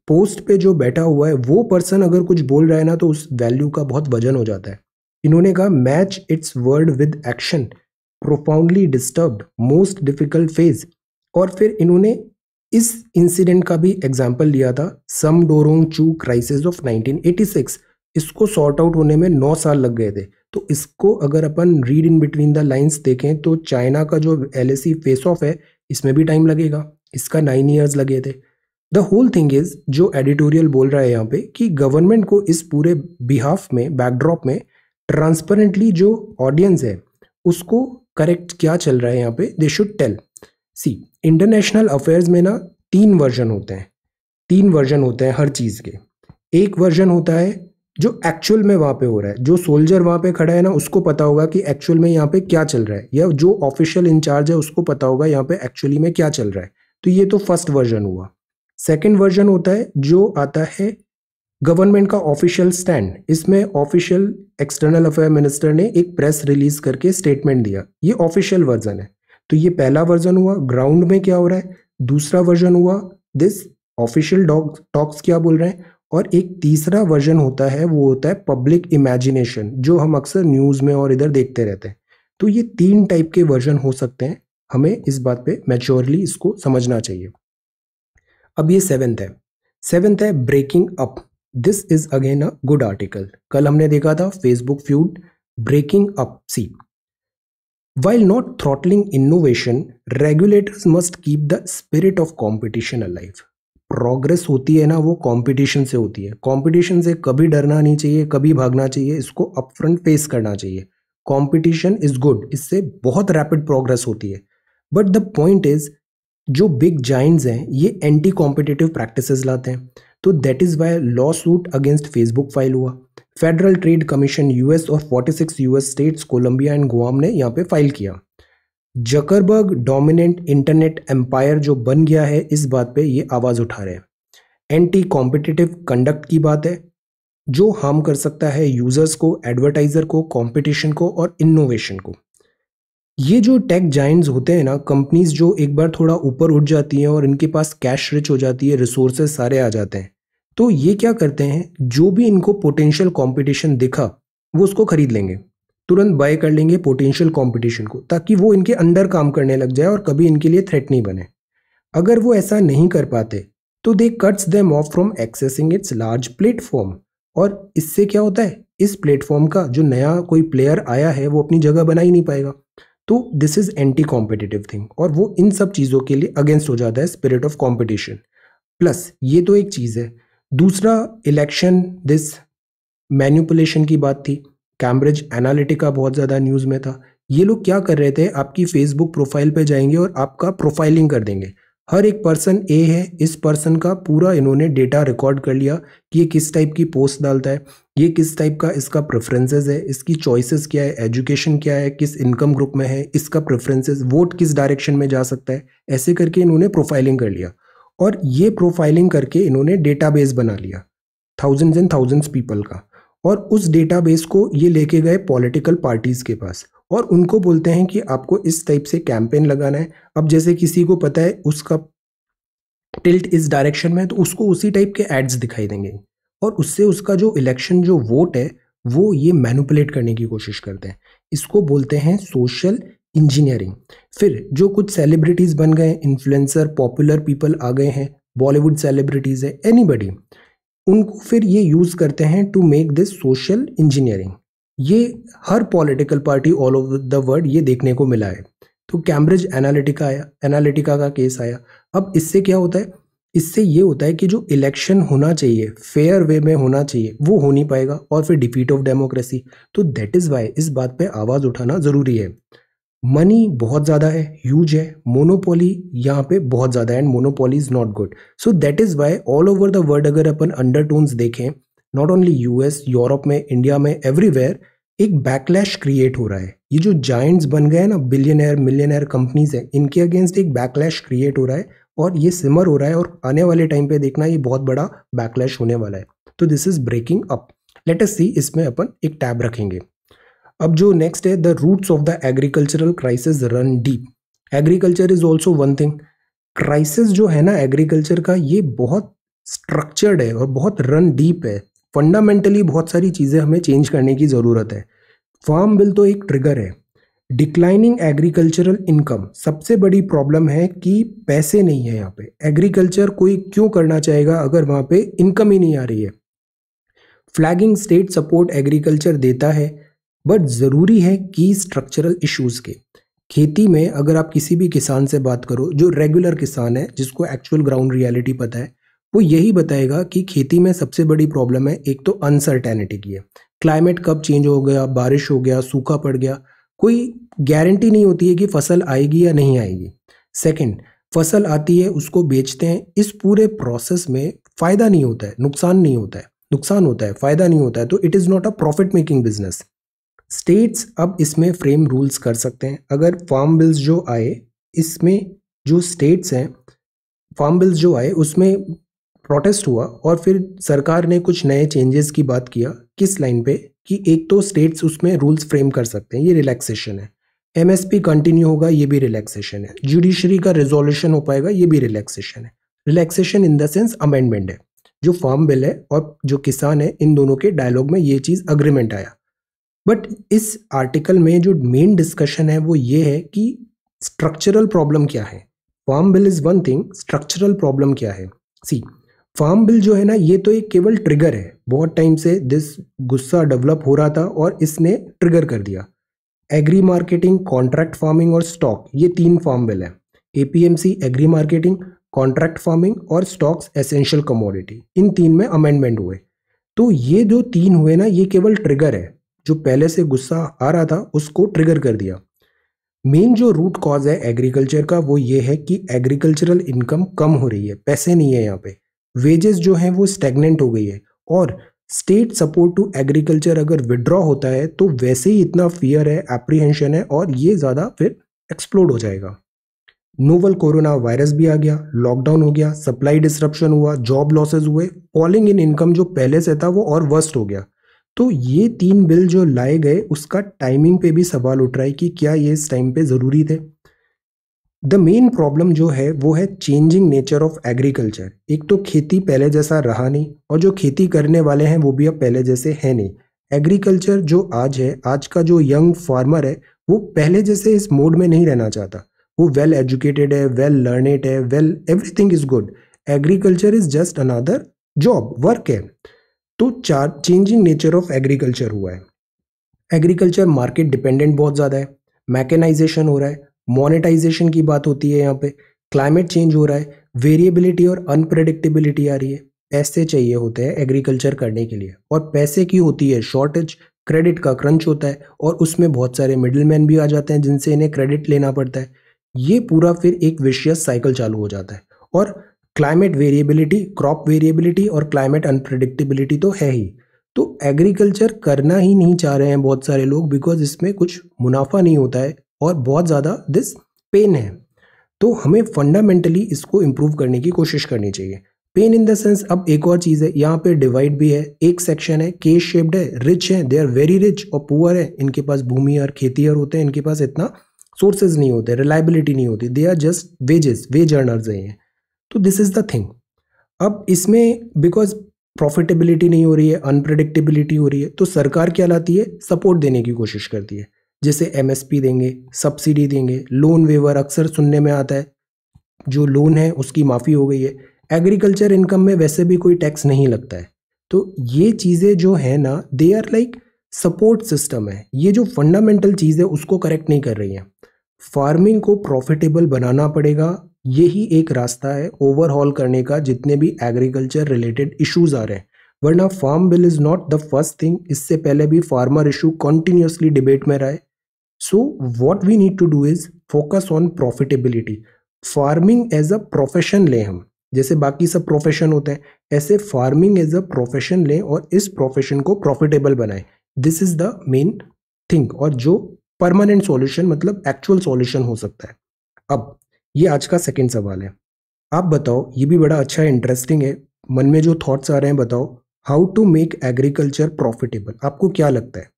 पोस्ट पे जो बैठा हुआ है वो पर्सन अगर कुछ बोल रहा है ना तो उस वैल्यू का बहुत वजन हो जाता है। इन्होंने कहा match it's word with action, profoundly disturbed, most difficult phase. और फिर इन्होंने इस इंसिडेंट का भी एग्जाम्पल लिया था, सम डोरोंग चू क्राइसिस ऑफ 1986। इसको सॉर्ट आउट होने में 9 साल लग गए थे। तो इसको अगर अपन read in between the lines देखें तो चाइना का जो LSE फेस ऑफ है इसमें भी टाइम लगेगा, इसका 9 ईयर्स लगे थे। द होल थिंग इज, जो एडिटोरियल बोल रहा है यहाँ पे कि गवर्नमेंट को इस पूरे बिहाफ में, बैकड्रॉप में ट्रांसपेरेंटली जो ऑडियंस है उसको करेक्ट क्या चल रहा है यहाँ पे, they should tell. See, international affairs में ना 3 वर्जन होते हैं, 3 वर्जन होते हैं हर चीज़ के। एक वर्जन होता है जो एक्चुअल में वहाँ पे हो रहा है, जो सोल्जर वहाँ पे खड़ा है ना उसको पता होगा कि एक्चुअल में यहाँ पे क्या चल रहा है, या जो ऑफिशियल इंचार्ज है उसको पता होगा यहाँ पे एक्चुअली में क्या चल रहा है। तो ये तो फर्स्ट वर्जन हुआ। सेकेंड वर्जन होता है जो आता है गवर्नमेंट का ऑफिशियल स्टैंड। इसमें ऑफिशियल एक्सटर्नल अफेयर मिनिस्टर ने एक प्रेस रिलीज करके स्टेटमेंट दिया, ये ऑफिशियल वर्जन है। तो ये पहला वर्जन हुआ, ग्राउंड में क्या हो रहा है। दूसरा वर्जन हुआ दिस ऑफिशियल टॉक्स क्या बोल रहे हैं। और एक तीसरा वर्जन होता है, वो होता है पब्लिक इमेजिनेशन, जो हम अक्सर न्यूज़ में और इधर देखते रहते हैं। तो ये 3 टाइप के वर्जन हो सकते हैं, हमें इस बात पे मैच्योरली इसको समझना चाहिए। अब ये सेवेंथ है breaking up. This is again a good article. कल हमने देखा था Facebook feud breaking up. See, while not throttling innovation, regulators must keep the spirit of competition alive. Progress होती है ना, वो कंपटीशन से होती है। कंपटीशन से कभी डरना नहीं चाहिए, कभी भागना चाहिए, इसको अपफ्रंट फेस करना चाहिए। कंपटीशन इज गुड, इससे बहुत रैपिड प्रोग्रेस होती है। बट द पॉइंट इज, जो बिग जाइंट्स हैं ये एंटी कॉम्पिटिटिव प्रैक्टिसेस लाते हैं, तो that is why lawsuit against Facebook file हुआ। फेडरल ट्रेड कमीशन यूएस और 46 US states, Columbia and Guam ने यहाँ पे फाइल किया। जकरबर्ग डोमिनेंट इंटरनेट एम्पायर जो बन गया है, इस बात पे ये आवाज उठा रहे हैं। एंटी कॉम्पिटिटिव कंडक्ट की बात है, जो हार्म कर सकता है यूजर्स को, एडवर्टाइजर को, कंपटीशन को और इनोवेशन को। ये जो टेक जाइंट्स होते हैं ना, कंपनीज जो एक बार थोड़ा ऊपर उठ जाती हैं और इनके पास कैश रिच हो जाती है, रिसोर्सेज सारे आ जाते हैं, तो ये क्या करते हैं, जो भी इनको पोटेंशियल कंपटीशन दिखा वो उसको खरीद लेंगे, तुरंत बाय कर लेंगे पोटेंशियल कंपटीशन को, ताकि वो इनके अंडर काम करने लग जाए और कभी इनके लिए थ्रेट नहीं बने। अगर वो ऐसा नहीं कर पाते तो they cuts them off from accessing its large platform. और इससे क्या होता है, इस प्लेटफॉर्म का जो नया कोई प्लेयर आया है वो अपनी जगह बना ही नहीं पाएगा। तो this is anti competitive thing, और वो इन सब चीज़ों के लिए अगेंस्ट हो जाता है, स्पिरिट ऑफ कॉम्पिटिशन। प्लस ये तो एक चीज़ है। दूसरा, इलेक्शन दिस मैनिपुलेशन की बात थी। कैम्ब्रिज एनालिटिका बहुत ज़्यादा न्यूज़ में था। ये लोग क्या कर रहे थे, आपकी फेसबुक प्रोफाइल पे जाएंगे और आपका प्रोफाइलिंग कर देंगे। हर एक पर्सन ए है, इस पर्सन का पूरा इन्होंने डेटा रिकॉर्ड कर लिया कि ये किस टाइप की पोस्ट डालता है, ये किस टाइप का इसका प्रेफरेंसेस है, इसकी चॉइसेस क्या है, एजुकेशन क्या है, किस इनकम ग्रुप में है, इसका प्रेफरेंसेस, वोट किस डायरेक्शन में जा सकता है। ऐसे करके इन्होंने प्रोफाइलिंग कर लिया, और ये प्रोफाइलिंग करके इन्होंने डेटाबेस बना लिया थाउजेंड्स एंड थाउजेंड्स पीपल का, और उस डेटाबेस को ये लेके गए पॉलिटिकल पार्टीज के पास, और उनको बोलते हैं कि आपको इस टाइप से कैंपेन लगाना है। अब जैसे किसी को पता है उसका टिल्ट इस डायरेक्शन में, तो उसको उसी टाइप के एड्स दिखाई देंगे, और उससे उसका जो इलेक्शन जो वोट है वो ये मैनिपुलेट करने की कोशिश करते हैं। इसको बोलते हैं सोशल इंजीनियरिंग। फिर जो कुछ सेलिब्रिटीज बन गए, इन्फ्लुएंसर, पॉपुलर पीपल आ गए हैं, बॉलीवुड सेलिब्रिटीज है, एनीबडी, उनको फिर ये यूज करते हैं to make this social engineering. ये हर political party all over the world ये देखने को मिला है। तो कैम्ब्रिज एनालिटिका का केस आया। अब इससे क्या होता है, इससे ये होता है कि जो इलेक्शन होना चाहिए फेयर वे में होना चाहिए वो हो नहीं पाएगा, और फिर डिफीट ऑफ डेमोक्रेसी। तो दैट इज वाई इस बात पे आवाज उठाना जरूरी है। मनी बहुत ज़्यादा है, ह्यूज है, मोनोपोली यहाँ पे बहुत ज़्यादा है, and monopoly is not good. So that is why all over the world अगर अपन अंडरटोन्स देखें, नॉट ओनली यूएस, यूरोप में, इंडिया में, एवरीवेयर एक बैकलैश क्रिएट हो रहा है। ये जो जाइंट्स बन गए ना, बिलियनर मिलियनर कंपनीज है, इनके अगेंस्ट एक बैकलैश क्रिएट हो रहा है, और ये सिमर हो रहा है, और आने वाले टाइम पे देखना ये बहुत बड़ा बैकलैश होने वाला है। तो this is breaking up. Let us see, इसमें अपन एक टैब रखेंगे। अब जो नेक्स्ट है, the roots of the agricultural crisis run deep. Agriculture is also one thing. Crisis जो है ना एग्रीकल्चर का, ये बहुत स्ट्रक्चर्ड है और बहुत रन डीप है। फंडामेंटली बहुत सारी चीज़ें हमें चेंज करने की ज़रूरत है। फार्म बिल तो एक ट्रिगर है। डिक्लाइनिंग एग्रीकल्चरल इनकम सबसे बड़ी प्रॉब्लम है कि पैसे नहीं है यहाँ पे। एग्रीकल्चर कोई क्यों करना चाहेगा अगर वहाँ पे इनकम ही नहीं आ रही है। फ्लैगिंग स्टेट सपोर्ट एग्रीकल्चर देता है, बट ज़रूरी है कि स्ट्रक्चरल इश्यूज़ के। खेती में अगर आप किसी भी किसान से बात करो, जो रेगुलर किसान है, जिसको एक्चुअल ग्राउंड रियलिटी पता है, वो यही बताएगा कि खेती में सबसे बड़ी प्रॉब्लम है, एक तो अनसर्टेनिटी की है। क्लाइमेट कब चेंज हो गया, बारिश हो गया, सूखा पड़ गया, कोई गारंटी नहीं होती है कि फसल आएगी या नहीं आएगी। सेकंड, फसल आती है, उसको बेचते हैं, इस पूरे प्रोसेस में फ़ायदा नहीं होता है, नुकसान नहीं होता है, नुकसान होता है, फ़ायदा नहीं होता है, तो it is not a profit making business. States अब इसमें फ्रेम रूल्स कर सकते हैं। अगर फार्म बिल्स जो आए, इसमें जो स्टेट्स हैं, फार्म बिल्स जो आए उसमें प्रोटेस्ट हुआ, और फिर सरकार ने कुछ नए चेंजेस की बात किया। किस लाइन पे, कि एक तो स्टेट्स उसमें रूल्स फ्रेम कर सकते हैं, ये रिलैक्सेशन है। एमएसपी कंटिन्यू होगा, ये भी रिलैक्सेशन है। जुडिशरी का रिजोल्यूशन हो पाएगा, ये भी रिलैक्सेशन है। Relaxation in the sense amendment है। जो फार्म बिल है और जो किसान है, इन दोनों के डायलॉग में ये चीज़ अग्रीमेंट आया। बट इस आर्टिकल में जो मेन डिस्कशन है वो ये है कि स्ट्रक्चरल प्रॉब्लम क्या है। Farm bill is one thing, structural problem क्या है। सी, फार्म बिल जो है ना, ये तो एक केवल ट्रिगर है। बहुत टाइम से दिस गुस्सा डेवलप हो रहा था और इसने ट्रिगर कर दिया। एग्री मार्केटिंग, कॉन्ट्रैक्ट फार्मिंग और स्टॉक, ये 3 फार्म बिल है। APMC, agri marketing, contract farming और स्टॉक्स एसेंशियल कमोडिटी, इन 3 में अमेंडमेंट हुए। तो ये जो 3 हुए ना, ये केवल ट्रिगर है। जो पहले से गुस्सा आ रहा था उसको ट्रिगर कर दिया। मेन जो रूट कॉज है एग्रीकल्चर का वो ये है कि एग्रीकल्चरल इनकम कम हो रही है, पैसे नहीं है यहाँ पे। वेजेस जो हैं वो स्टेगनेंट हो गई है। और स्टेट सपोर्ट टू एग्रीकल्चर अगर विड्रॉ होता है तो वैसे ही इतना फियर है, एप्रीहेंशन है, और ये ज़्यादा फिर एक्सप्लोड हो जाएगा। नोवल कोरोना वायरस भी आ गया, लॉकडाउन हो गया, सप्लाई डिसरप्शन हुआ, जॉब लॉसेस हुए, फॉलिंग इन इनकम जो पहले से था वो और वर्स्ट हो गया। तो ये 3 बिल जो लाए गए उसका टाइमिंग पे भी सवाल उठ रहा है कि क्या ये इस टाइम पे ज़रूरी थे। द मेन प्रॉब्लम जो है वो है चेंजिंग नेचर ऑफ एग्रीकल्चर। एक तो खेती पहले जैसा रहा नहीं, और जो खेती करने वाले हैं वो भी अब पहले जैसे है नहीं। एग्रीकल्चर जो आज है, आज का जो यंग फार्मर है, वो पहले जैसे इस मोड में नहीं रहना चाहता। वो वेल एजुकेटेड है, वेल लर्नेड है, well everything is good. Agriculture is just another job, work है। तो चेंजिंग नेचर ऑफ एग्रीकल्चर हुआ है। एग्रीकल्चर मार्केट डिपेंडेंट बहुत ज़्यादा है, मैकेनाइजेशन हो रहा है, मोनेटाइजेशन की बात होती है यहाँ पे, क्लाइमेट चेंज हो रहा है, वेरिएबिलिटी और अनप्रेडिक्टेबिलिटी आ रही है। पैसे चाहिए होते हैं एग्रीकल्चर करने के लिए, और पैसे की होती है शॉर्टेज, क्रेडिट का क्रंच होता है, और उसमें बहुत सारे मिडिलमैन भी आ जाते हैं जिनसे इन्हें क्रेडिट लेना पड़ता है। ये पूरा फिर एक विशियस साइकिल चालू हो जाता है। और क्लाइमेट वेरिएबिलिटी, क्रॉप वेरिएबिलिटी और क्लाइमेट अनप्रेडिक्टेबिलिटी तो है ही। तो एग्रीकल्चर करना ही नहीं चाह रहे हैं बहुत सारे लोग, बिकॉज इसमें कुछ मुनाफा नहीं होता है और बहुत ज़्यादा दिस पेन है। तो हमें फंडामेंटली इसको इम्प्रूव करने की कोशिश करनी चाहिए। पेन इन द सेंस, अब एक और चीज़ है, यहाँ पे डिवाइड भी है। एक सेक्शन है के शेप्ड है, रिच है, दे आर वेरी रिच, और पुअर है, इनके पास भूमि और खेती और होते हैं, इनके पास इतना सोर्सेज नहीं होते, रिलायबिलिटी नहीं होती, they are just wages, wage earners हैं। तो दिस इज द थिंग। अब इसमें बिकॉज प्रॉफिटेबिलिटी नहीं हो रही है, अनप्रेडिक्टेबिलिटी हो रही है, तो सरकार क्या लाती है, सपोर्ट देने की कोशिश करती है। जैसे एमएसपी देंगे, सब्सिडी देंगे, लोन वेवर अक्सर सुनने में आता है, जो लोन है उसकी माफ़ी हो गई है। एग्रीकल्चर इनकम में वैसे भी कोई टैक्स नहीं लगता है। तो ये चीज़ें जो है ना, they are like support system है। ये जो फंडामेंटल चीज़ है उसको करेक्ट नहीं कर रही है। फार्मिंग को प्रॉफिटेबल बनाना पड़ेगा, यही एक रास्ता है ओवरहॉल करने का जितने भी एग्रीकल्चर रिलेटेड इश्यूज आ रहे हैं। वरना farm bill is not the first thing, इससे पहले भी फार्मर इशू कॉन्टिन्यूसली डिबेट में रहा है। So what we need to do is focus on profitability. Farming as a profession लें हम, जैसे बाकी सब प्रोफेशन होते हैं, ऐसे फार्मिंग एज अ प्रोफेशन लें और इस प्रोफेशन को प्रॉफिटेबल बनाएं। This is the main thing, और जो परमानेंट सॉल्यूशन, मतलब एक्चुअल सॉल्यूशन हो सकता है। अब ये आज का सेकंड सवाल है। आप बताओ, ये भी बड़ा अच्छा इंटरेस्टिंग है, मन में जो थॉट्स आ रहे हैं बताओ। How to make agriculture profitable, आपको क्या लगता है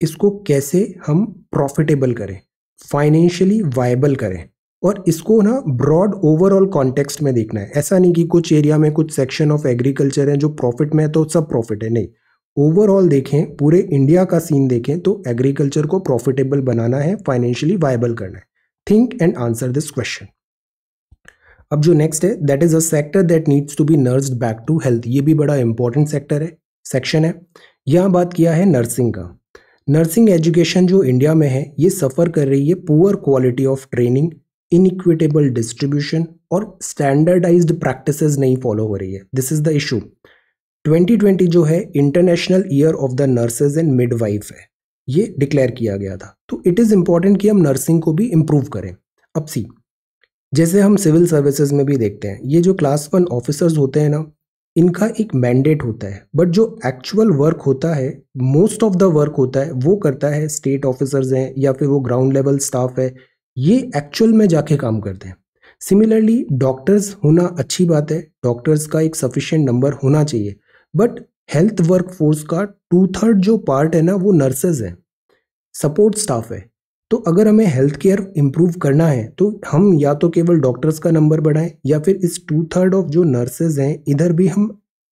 इसको कैसे हम प्रॉफिटेबल करें, फाइनेंशियली वायबल करें, और इसको ना ब्रॉड ओवरऑल कॉन्टेक्स्ट में देखना है। ऐसा नहीं कि कुछ एरिया में कुछ सेक्शन ऑफ एग्रीकल्चर है जो प्रॉफिट में है तो सब प्रॉफिट है, नहीं। ओवरऑल देखें, पूरे इंडिया का सीन देखें तो एग्रीकल्चर को प्रॉफिटेबल बनाना है, फाइनेंशियली वायबल करना है। Think and answer this question. अब जो नेक्स्ट है, that is a sector that needs to be nursed back to health. ये भी बड़ा इंपॉर्टेंट सेक्टर है, सेक्शन है। यहाँ बात किया है नर्सिंग का। नर्सिंग एजुकेशन जो इंडिया में है ये सफ़र कर रही है poor quality of training, inequitable distribution और स्टैंडर्डाइज्ड प्रैक्टिसेस नहीं फॉलो हो रही है। This is the issue. 2020 जो है international year of the nurses and midwife है, ये डिक्लेयर किया गया था। तो इट इज़ इंपॉर्टेंट कि हम नर्सिंग को भी इम्प्रूव करें। अब सी, जैसे हम सिविल सर्विसेज में भी देखते हैं, ये जो क्लास 1 ऑफिसर्स होते हैं ना, इनका एक मैंडेट होता है, बट जो एक्चुअल वर्क होता है, मोस्ट ऑफ द वर्क होता है वो करता है स्टेट ऑफिसर्स हैं या फिर वो ग्राउंड लेवल स्टाफ है, ये एक्चुअल में जाके काम करते हैं। सिमिलरली डॉक्टर्स होना अच्छी बात है, डॉक्टर्स का एक सफिशिएंट नंबर होना चाहिए, बट हेल्थ वर्क फोर्स का 2/3 जो पार्ट है ना वो नर्सेज है, सपोर्ट स्टाफ है। तो अगर हमें हेल्थ केयर इंप्रूव करना है तो हम या तो केवल डॉक्टर्स का नंबर बढ़ाएं या फिर इस 2/3 ऑफ जो नर्सेज हैं इधर भी हम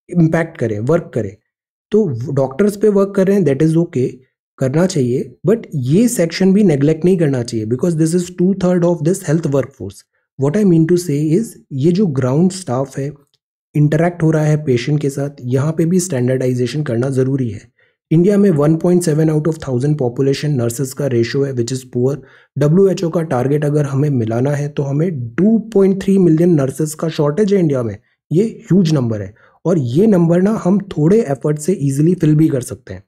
इम्पैक्ट करें, वर्क करें। तो डॉक्टर्स पे वर्क कर रहे हैं, दैट इज ओके। करना चाहिए, बट ये सेक्शन भी नेग्लेक्ट नहीं करना चाहिए because this is 2/3 of this health workforce. What I mean to say is ये जो ग्राउंड स्टाफ है, इंटरैक्ट हो रहा है पेशेंट के साथ, यहाँ पे भी स्टैंडर्डाइजेशन करना ज़रूरी है. इंडिया में 1.7 आउट ऑफ 1000 पॉपुलेशन नर्सेज का रेशियो है विच इज़ पुअर. WHO का टारगेट अगर हमें मिलाना है तो हमें 2.3 मिलियन नर्सेज का शॉर्टेज है इंडिया में. ये ह्यूज नंबर है और ये नंबर ना हम थोड़े एफर्ट से इजीली फिल भी कर सकते हैं.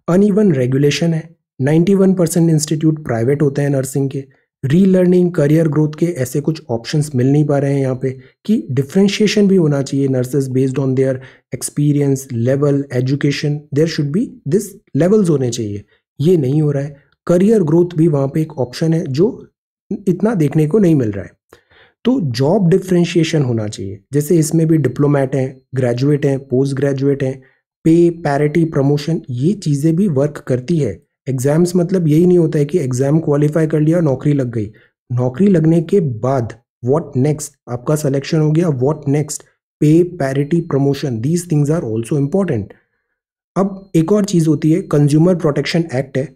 अनइवन रेगुलेशन है. 91% इंस्टीट्यूट प्राइवेट होते हैं नर्सिंग के. रीलर्निंग, करियर ग्रोथ के ऐसे कुछ ऑप्शंस मिल नहीं पा रहे हैं यहाँ पे कि डिफ्रेंशिएशन भी होना चाहिए nurses based on their experience level, education. There should be this levels होने चाहिए. ये नहीं हो रहा है. करियर ग्रोथ भी वहाँ पे एक ऑप्शन है जो इतना देखने को नहीं मिल रहा है. तो जॉब डिफ्रेंशिएशन होना चाहिए. जैसे इसमें भी डिप्लोमेट हैं, ग्रेजुएट हैं, पोस्ट ग्रेजुएट हैं, पे पैरिटी, प्रमोशन, ये चीज़ें भी वर्क करती है. एग्जाम्स मतलब यही नहीं होता है कि एग्जाम क्वालिफाई कर लिया नौकरी लग गई. नौकरी लगने के बाद व्हाट नेक्स्ट, आपका सिलेक्शन हो गया, what next, pay parity, promotion, these things are also important. अब एक और चीज़ होती है, कंज्यूमर प्रोटेक्शन एक्ट है.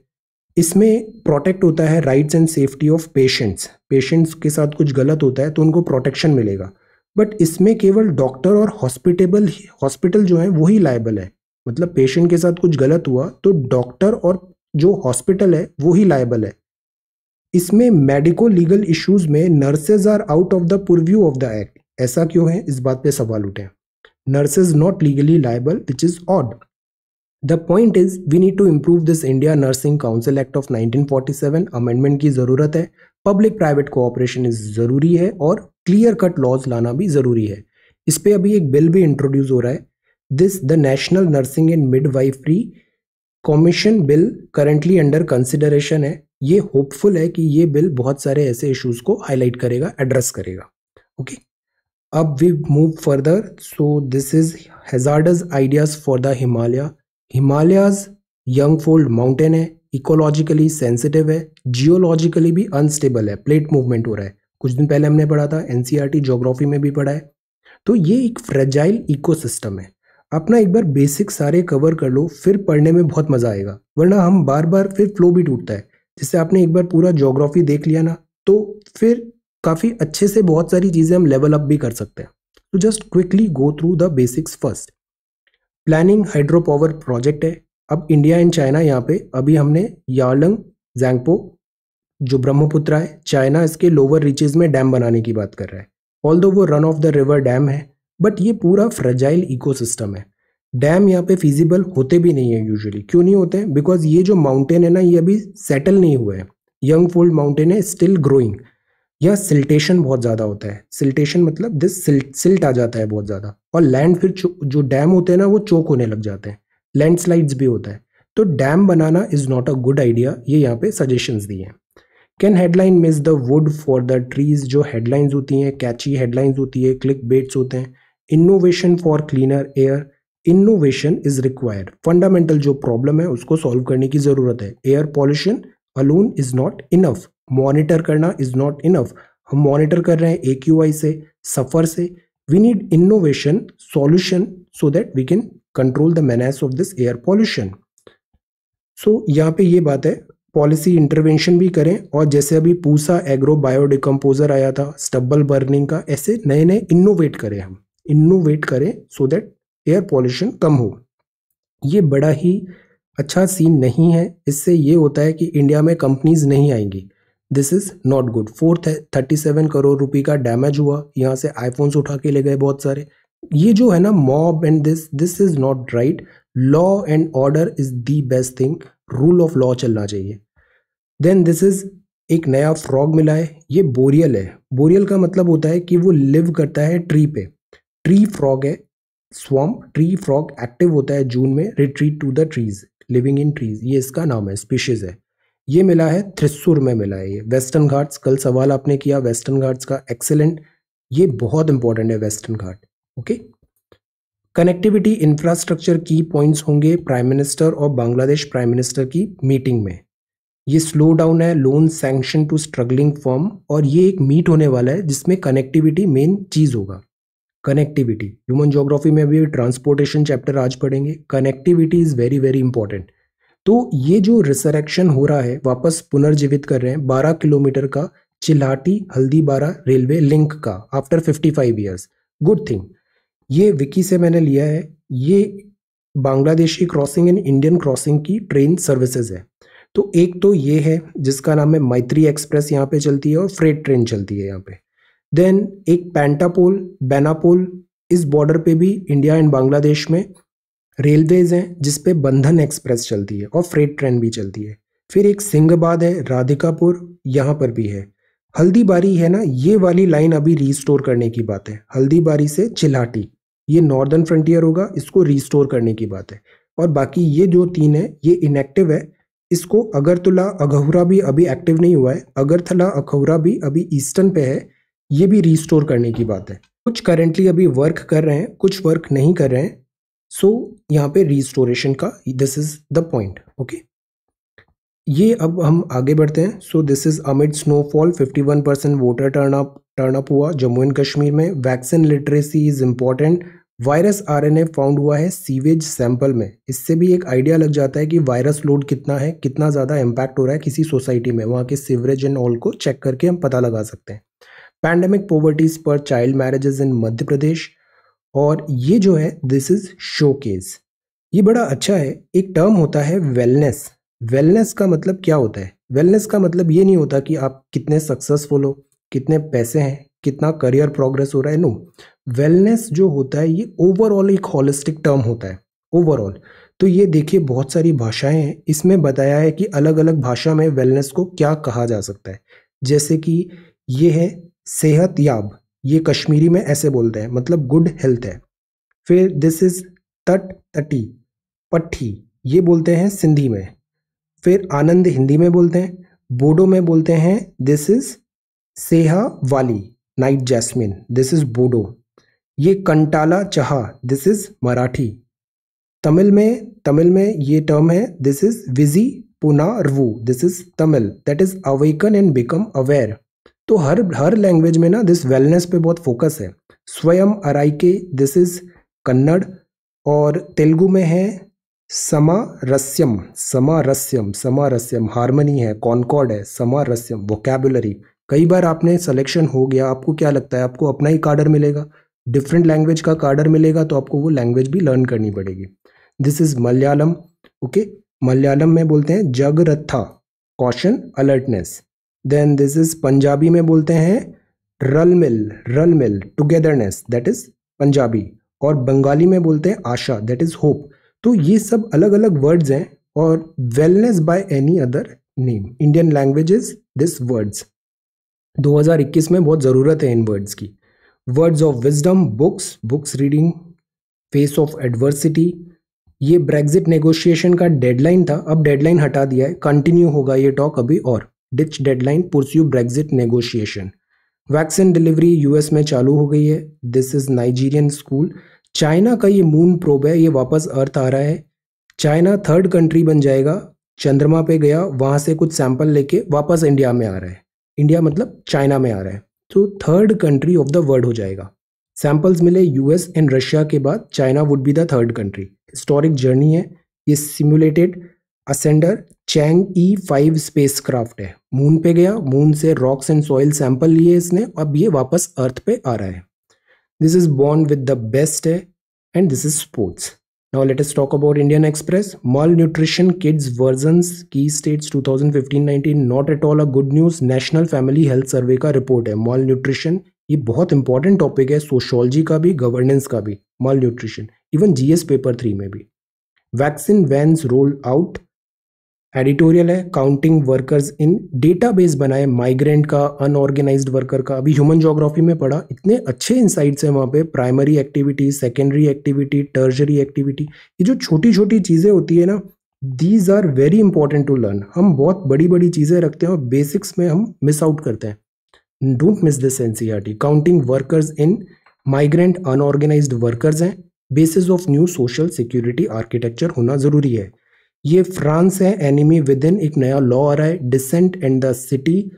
इसमें प्रोटेक्ट होता है rights and safety of patients. Patients के साथ कुछ गलत होता है तो उनको प्रोटेक्शन मिलेगा. बट इसमें केवल डॉक्टर और हॉस्पिटल जो है वही लायबल है. मतलब पेशेंट के साथ कुछ गलत हुआ तो डॉक्टर और जो हॉस्पिटल है वो ही लायबल है. इसमें मेडिको लीगल इश्यूज में nurses are out of the purview of the act. ऐसा क्यों है, इस बात पे सवाल उठे. Nurses not legally liable which is odd. The point is we need to improve this India nursing council act of 1947. Amendment की जरूरत है. पब्लिक प्राइवेट कोऑपरेशन इज जरूरी है और क्लियर कट लॉज लाना भी जरूरी है. इस पे अभी एक बिल भी इंट्रोड्यूस हो रहा है. This the national nursing and midwifery commission bill currently under consideration है. ये होपफुल है कि ये बिल बहुत सारे ऐसे इश्यूज को हाईलाइट करेगा, एड्रेस करेगा. ओके, अब we move further. So this is hazardous ideas for the Himalayas young fold mountain है, इकोलॉजिकली सेंसिटिव है, जियोलॉजिकली भी अनस्टेबल है. प्लेट मूवमेंट हो रहा है. कुछ दिन पहले हमने पढ़ा था, एनसीईआरटी ज्योग्राफी में भी पढ़ा है. तो ये एक फ्रेजाइल इकोसिस्टम है. अपना एक बार बेसिक सारे कवर कर लो, फिर पढ़ने में बहुत मजा आएगा. वरना हम बार बार फिर फ्लो भी टूटता है. जैसे आपने एक बार पूरा ज्योग्राफी देख लिया ना, तो फिर काफी अच्छे से बहुत सारी चीजें हम लेवल अप भी कर सकते हैं. तो just quickly go through the basics first. Planning hydro power project है. अब इंडिया एंड चाइना, यहाँ पे अभी हमने यार्लंग जैंगपो जो ब्रह्मपुत्र है, चाइना इसके लोअर रीचेज में डैम बनाने की बात कर रहा है. ऑल्दो वो run of the river dam है, बट ये पूरा फ्रेजाइल इकोसिस्टम है. डैम यहाँ पे फिजिबल होते भी नहीं है यूजुअली. क्यों नहीं होते हैं? बिकॉज ये जो माउंटेन है ना, ये अभी सेटल नहीं हुए हैं. यंग फोल्ड माउंटेन है, स्टिल ग्रोइंग. यहाँ सिल्टेशन बहुत ज़्यादा होता है. सिल्टेशन मतलब दिस सिल्ट आ जाता है बहुत ज़्यादा, और लैंड फिर जो डैम होते हैं ना वो चोक होने लग जाते हैं. लैंडस्लाइड्स भी होता है. तो dam banana is not a good idea. ये यहाँ पे सजेशंस दिए हैं. Can headline miss the wood for the trees. जो हेडलाइंस होती हैं, कैची हेडलाइंस होती है, क्लिक बेट्स होते हैं. Innovation for cleaner air. Innovation is required. Fundamental जो प्रॉब्लम है उसको सॉल्व करने की जरूरत है. Air pollution alone is not enough. Monitor करना इज नॉट इनफ. हम मॉनिटर कर रहे हैं AQI से, सफर से. We need innovation solution so that we can control the menace of this air pollution. So यहाँ पे ये बात है, पॉलिसी इंटरवेंशन भी करें. और जैसे अभी पूसा एग्रो बायोडिकम्पोजर आया था स्टब्बल बर्निंग का, ऐसे नए नए इनोवेट करें. हम इनोवेट करें सो दैट एयर पॉल्यूशन कम हो. ये बड़ा ही अच्छा सीन नहीं है. इससे ये होता है कि इंडिया में कंपनीज नहीं आएंगी. This is not good. 437 crore रुपए का डैमेज हुआ. यहाँ से आईफोन्स उठा के ले गए बहुत सारे. ये जो है ना mob and this is not right. Law and order is the best thing. Rule of law चलना चाहिए. देन दिस इज एक नया फ्रॉग मिला है. ये बोरियल है. बोरियल का मतलब होता है कि वो लिव करता है ट्री पे. ट्री फ्रॉग है. स्वम्प ट्री फ्रॉग एक्टिव होता है जून में. Retreat to the trees, living in trees, ये इसका नाम है, स्पीशीज है. ये मिला है थ्रिसुर में मिला है. ये वेस्टर्न घाट्स, कल सवाल आपने किया वेस्टर्न घाट्स का, एक्सेलेंट. ये बहुत इंपॉर्टेंट है Western Ghat. Okay, connectivity infrastructure की पॉइंट्स होंगे प्राइम मिनिस्टर और बांग्लादेश प्राइम मिनिस्टर की मीटिंग में. ये स्लो डाउन है, loan sanction to struggling firm. और ये एक मीट होने वाला है जिसमें कनेक्टिविटी मेन चीज होगा. कनेक्टिविटी, ह्यूमन ज्योग्राफी में भी ट्रांसपोर्टेशन चैप्टर आज पढ़ेंगे. Connectivity is very very important. तो ये जो रिसरेक्शन हो रहा है, वापस पुनर्जीवित कर रहे हैं 12 किलोमीटर का चिल्हाटी हल्दीबारा रेलवे लिंक का आफ्टर 55 ईयर्स। Good thing. ये विकी से मैंने लिया है। ये Bangladeshi crossing and Indian crossing की ट्रेन सर्विसेज है। तो एक तो ये है जिसका नाम है मैत्री एक्सप्रेस, यहाँ पे चलती है और फ्रेट ट्रेन चलती है यहाँ पे। देन एक पेंटापोल बेनापोल, इस बॉर्डर पे भी इंडिया एंड बांग्लादेश में रेलवेज हैं जिसपे बंधन एक्सप्रेस चलती है और फ्रेट ट्रेन भी चलती है। फिर एक सिंहबाद है, राधिकापुर, यहाँ पर भी है। हल्दीबारी है ना, ये वाली लाइन अभी रीस्टोर करने की बात है। हल्दीबारी से चिल्हाटी, ये नॉर्दर्न फ्रंटियर होगा, इसको रीस्टोर करने की बात है। और बाकी ये जो तीन है ये इनएक्टिव है। इसको अगरतला अघौरा भी अभी एक्टिव नहीं हुआ है, अगरतला अखौरा भी अभी ईस्टर्न पे है, ये भी रीस्टोर करने की बात है। कुछ करेंटली अभी वर्क कर रहे हैं, कुछ वर्क नहीं कर रहे हैं। सो यहाँ पे रीस्टोरेशन का this is the point. Okay, ये अब हम आगे बढ़ते हैं। So this is amid snowfall 51% voter turnout हुआ जम्मू एंड कश्मीर में। Vaccine literacy is important. Virus RNA found हुआ है सीवेज सैंपल में। इससे भी एक आइडिया लग जाता है कि वायरस लोड कितना है, कितना ज़्यादा इम्पैक्ट हो रहा है किसी सोसाइटी में। वहाँ के सीवरेज एंड ऑल को चेक करके हम पता लगा सकते हैं। पैंडेमिक पॉवर्टीज पर चाइल्ड मैरिजेज इन मध्य प्रदेश। और ये जो है दिस इज शोकेस। ये बड़ा अच्छा है। एक टर्म होता है वेलनेस। वेलनेस का मतलब क्या होता है? वेलनेस का मतलब ये नहीं होता कि आप कितने सक्सेसफुल हो, कितने पैसे हैं, कितना करियर प्रोग्रेस हो रहा है। नो, वेलनेस जो होता है ये ओवरऑल एक हॉलिस्टिक टर्म होता है, ओवरऑल। तो ये देखिए बहुत सारी भाषाएं हैं, इसमें बताया है कि अलग अलग भाषा में वेलनेस को क्या कहा जा सकता है। जैसे कि ये है सेहत याब, ये कश्मीरी में ऐसे बोलते हैं, मतलब गुड हेल्थ है। फिर दिस इज तट तटी पट्ठी, ये बोलते हैं सिंधी में। फिर आनंद हिंदी में बोलते हैं। बोडो में बोलते हैं दिस इज सेहा वाली night jasmine, this is Bodo. ये कंटाला चाहा, दिस इज मराठी। तमिल में ये टर्म है दिस इज विजी पुनारवू, this is Tamil, that is awaken and become aware. तो हर लैंग्वेज में ना दिस वेलनेस पे बहुत फोकस है। स्वयं अराइके, दिस इज कन्नड़। और तेलुगु में है समारस्यम, समारस्यम, समारस्यम हार्मनी है, कॉन्कॉर्ड है, समारस्यम वोकैबुलरी। कई बार आपने सिलेक्शन हो गया, आपको क्या लगता है आपको अपना ही कार्डर मिलेगा, डिफरेंट लैंग्वेज का कार्डर मिलेगा, तो आपको वो लैंग्वेज भी लर्न करनी पड़ेगी। This is Malayalam. Okay, Malayalam में बोलते हैं जगरत्था, caution alertness. Then this is Punjabi में बोलते हैं रलमिल टुगेदरनेस, दैट इज पंजाबी। और बंगाली में बोलते हैं आशा, दैट इज होप। तो ये सब अलग अलग वर्ड्स हैं। और wellness by any other name, Indian languages this words. 2021 में बहुत ज़रूरत है इन वर्ड्स की। Words of wisdom, books reading, face of adversity. ये ब्रेग्जिट नेगोशिएशन का डेडलाइन था, अब डेडलाइन हटा दिया है, कंटिन्यू होगा ये टॉक अभी और। Ditch deadline, pursue Brexit negotiation. Vaccine delivery US में चालू हो गई है, this is Nigerian school. China का ये मून प्रोब है, ये वापस अर्थ आ रहा है। चाइना थर्ड कंट्री बन जाएगा, चंद्रमा पे गया, वहां से कुछ सैंपल लेके वापस इंडिया में आ रहा है। इंडिया मतलब चाइना में आ रहा है, तो third country of the world हो जाएगा। सैंपल्स मिले यूएस एंड रशिया के बाद, China would be the third country. Historic journey है ये। सिमुलेटेड असेंडर चैंग-E5 स्पेसक्राफ्ट है, मून पे गया, मून से रॉक्स एंड सॉइल सैंपल लिए इसने, अब ये वापस अर्थ पे आ रहा है। This is born with the best है and this is sports. Now let us talk about Indian Express. Malnutrition kids versions key states 2015-19 not at all a good news. National Family Health Survey का report है। Malnutrition ये बहुत important topic है, sociology का भी, governance का भी। Malnutrition even GS paper 3 में भी। Vaccine vans roll out, editorial है। काउंटिंग वर्कर्स इन डेटाबेस बनाए, माइग्रेंट का, अनऑर्गेनाइज्ड वर्कर का। अभी ह्यूमन ज्योग्राफी में पढ़ा, इतने अच्छे इंसाइट्स हैं वहाँ पे। Primary activity, secondary activity, tertiary activity, ये जो छोटी छोटी चीज़ें होती है ना, these are very important to learn. हम बहुत बड़ी बड़ी चीज़ें रखते हैं और बेसिक्स में हम मिस आउट करते हैं। Don't miss this NCERT. Counting workers in migrant unorganised workers हैं, basis of new social security architecture होना ज़रूरी है। ये फ्रांस है, एनिमी विद इन, एक नया लॉ आ रहा है। Dissent and the city.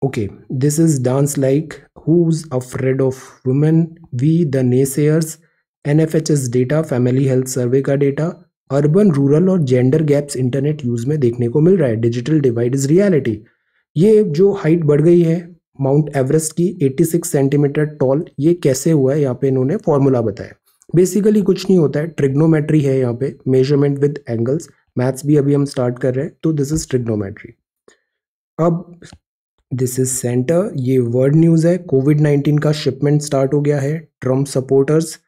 Okay, this is dance like who's afraid of women, we the naysayers, NFHS data, family health survey का डेटा। अर्बन रूरल और जेंडर गैप्स इंटरनेट यूज में देखने को मिल रहा है। Digital divide is reality. ये जो हाइट बढ़ गई है माउंट एवरेस्ट की 86 सेंटीमीटर टॉल, ये कैसे हुआ है यहाँ पे इन्होंने फॉर्मूला बताया। बेसिकली कुछ नहीं होता है, ट्रिग्नोमेट्री है यहाँ पे, मेजरमेंट विद एंगल्स। मैथ्स भी अभी हम स्टार्ट कर रहे हैं, तो दिस इज ट्रिग्नोमेट्री। अब दिस इज सेंटर, ये वर्ल्ड न्यूज है। कोविड-19 का शिपमेंट स्टार्ट हो गया है, Trump supporters.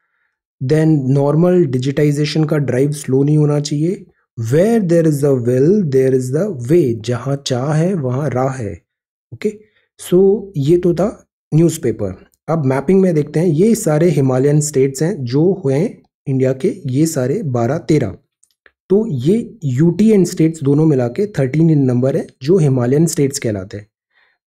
Then normal digitisation का ड्राइव स्लो नहीं होना चाहिए। Where there is the will there is the way, जहां चाह है वहां राह है। ओके, सो ये तो था न्यूज़पेपर। अब मैपिंग में देखते हैं, ये सारे हिमालयन स्टेट्स हैं जो हुए इंडिया के, ये सारे 12-13। तो ये यूटी एंड स्टेट्स दोनों मिला के 13 इन नंबर है जो हिमालयन स्टेट्स कहलाते हैं।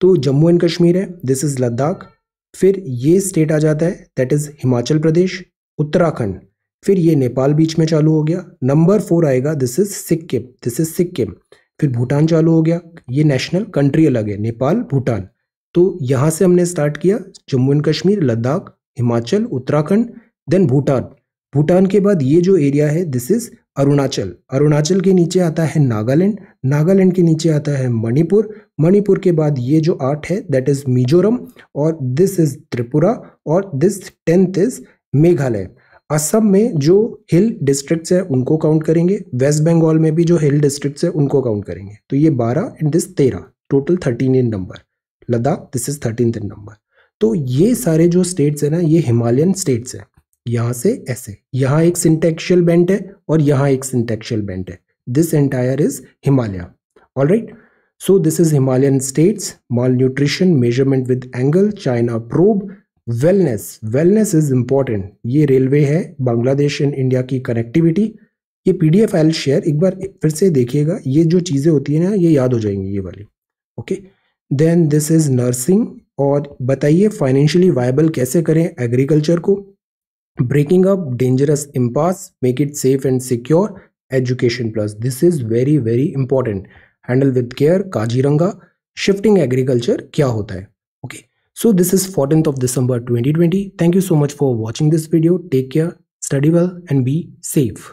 तो जम्मू एंड कश्मीर है, दिस इज लद्दाख। फिर ये स्टेट आ जाता है, दैट इज हिमाचल प्रदेश, उत्तराखंड। फिर ये नेपाल बीच में चालू हो गया। नंबर 4 आएगा, this is Sikkim, this is Sikkim. फिर भूटान चालू हो गया, ये नेशनल कंट्री अलग है, नेपाल भूटान। तो यहाँ से हमने स्टार्ट किया, जम्मू एंड कश्मीर, लद्दाख, हिमाचल, उत्तराखंड, देन भूटान। भूटान के बाद ये जो एरिया है दिस इज अरुणाचल। अरुणाचल के नीचे आता है नागालैंड, नागालैंड के नीचे आता है मणिपुर, मणिपुर के बाद ये जो 8 है दैट इज मिजोरम, और दिस इज त्रिपुरा, और this 10th is Meghalaya. Assam में जो हिल डिस्ट्रिक्ट्स है उनको काउंट करेंगे, वेस्ट बंगाल में भी जो हिल डिस्ट्रिक्ट्स है उनको काउंट करेंगे। तो ये 12 and this 13, total 13 in number. Ladakh this is 13th in number. तो ये सारे जो स्टेट्स है ना, ये हिमालयन स्टेट्स है। यहाँ से ऐसे, यहाँ एक सिंटेक्शियल बेल्ट है और यहाँ एक सिंटेक्शियल बेल्ट है। This entire is Himalaya. Alright, so this is Himalayan states. Mall nutrition, measurement with angle, China probe, wellness, wellness is important. ये रेलवे है, बांग्लादेश एंड इंडिया की कनेक्टिविटी। ये पीडीएफ फाइल शेयर एक बार फिर से देखिएगा, ये जो चीज़ें होती है ना ये याद हो जाएंगी ये वाली। Okay, then this is nursing. और बताइए फाइनेंशियली वायबल कैसे करें एग्रीकल्चर को। Breaking up dangerous impasse, make it safe and secure, education plus, this is very very important. Handle with care, Kaziranga, shifting agriculture क्या होता है। Okay, so this is 14th of December 2020. Thank you so much for watching this video. Take care, study well and be safe.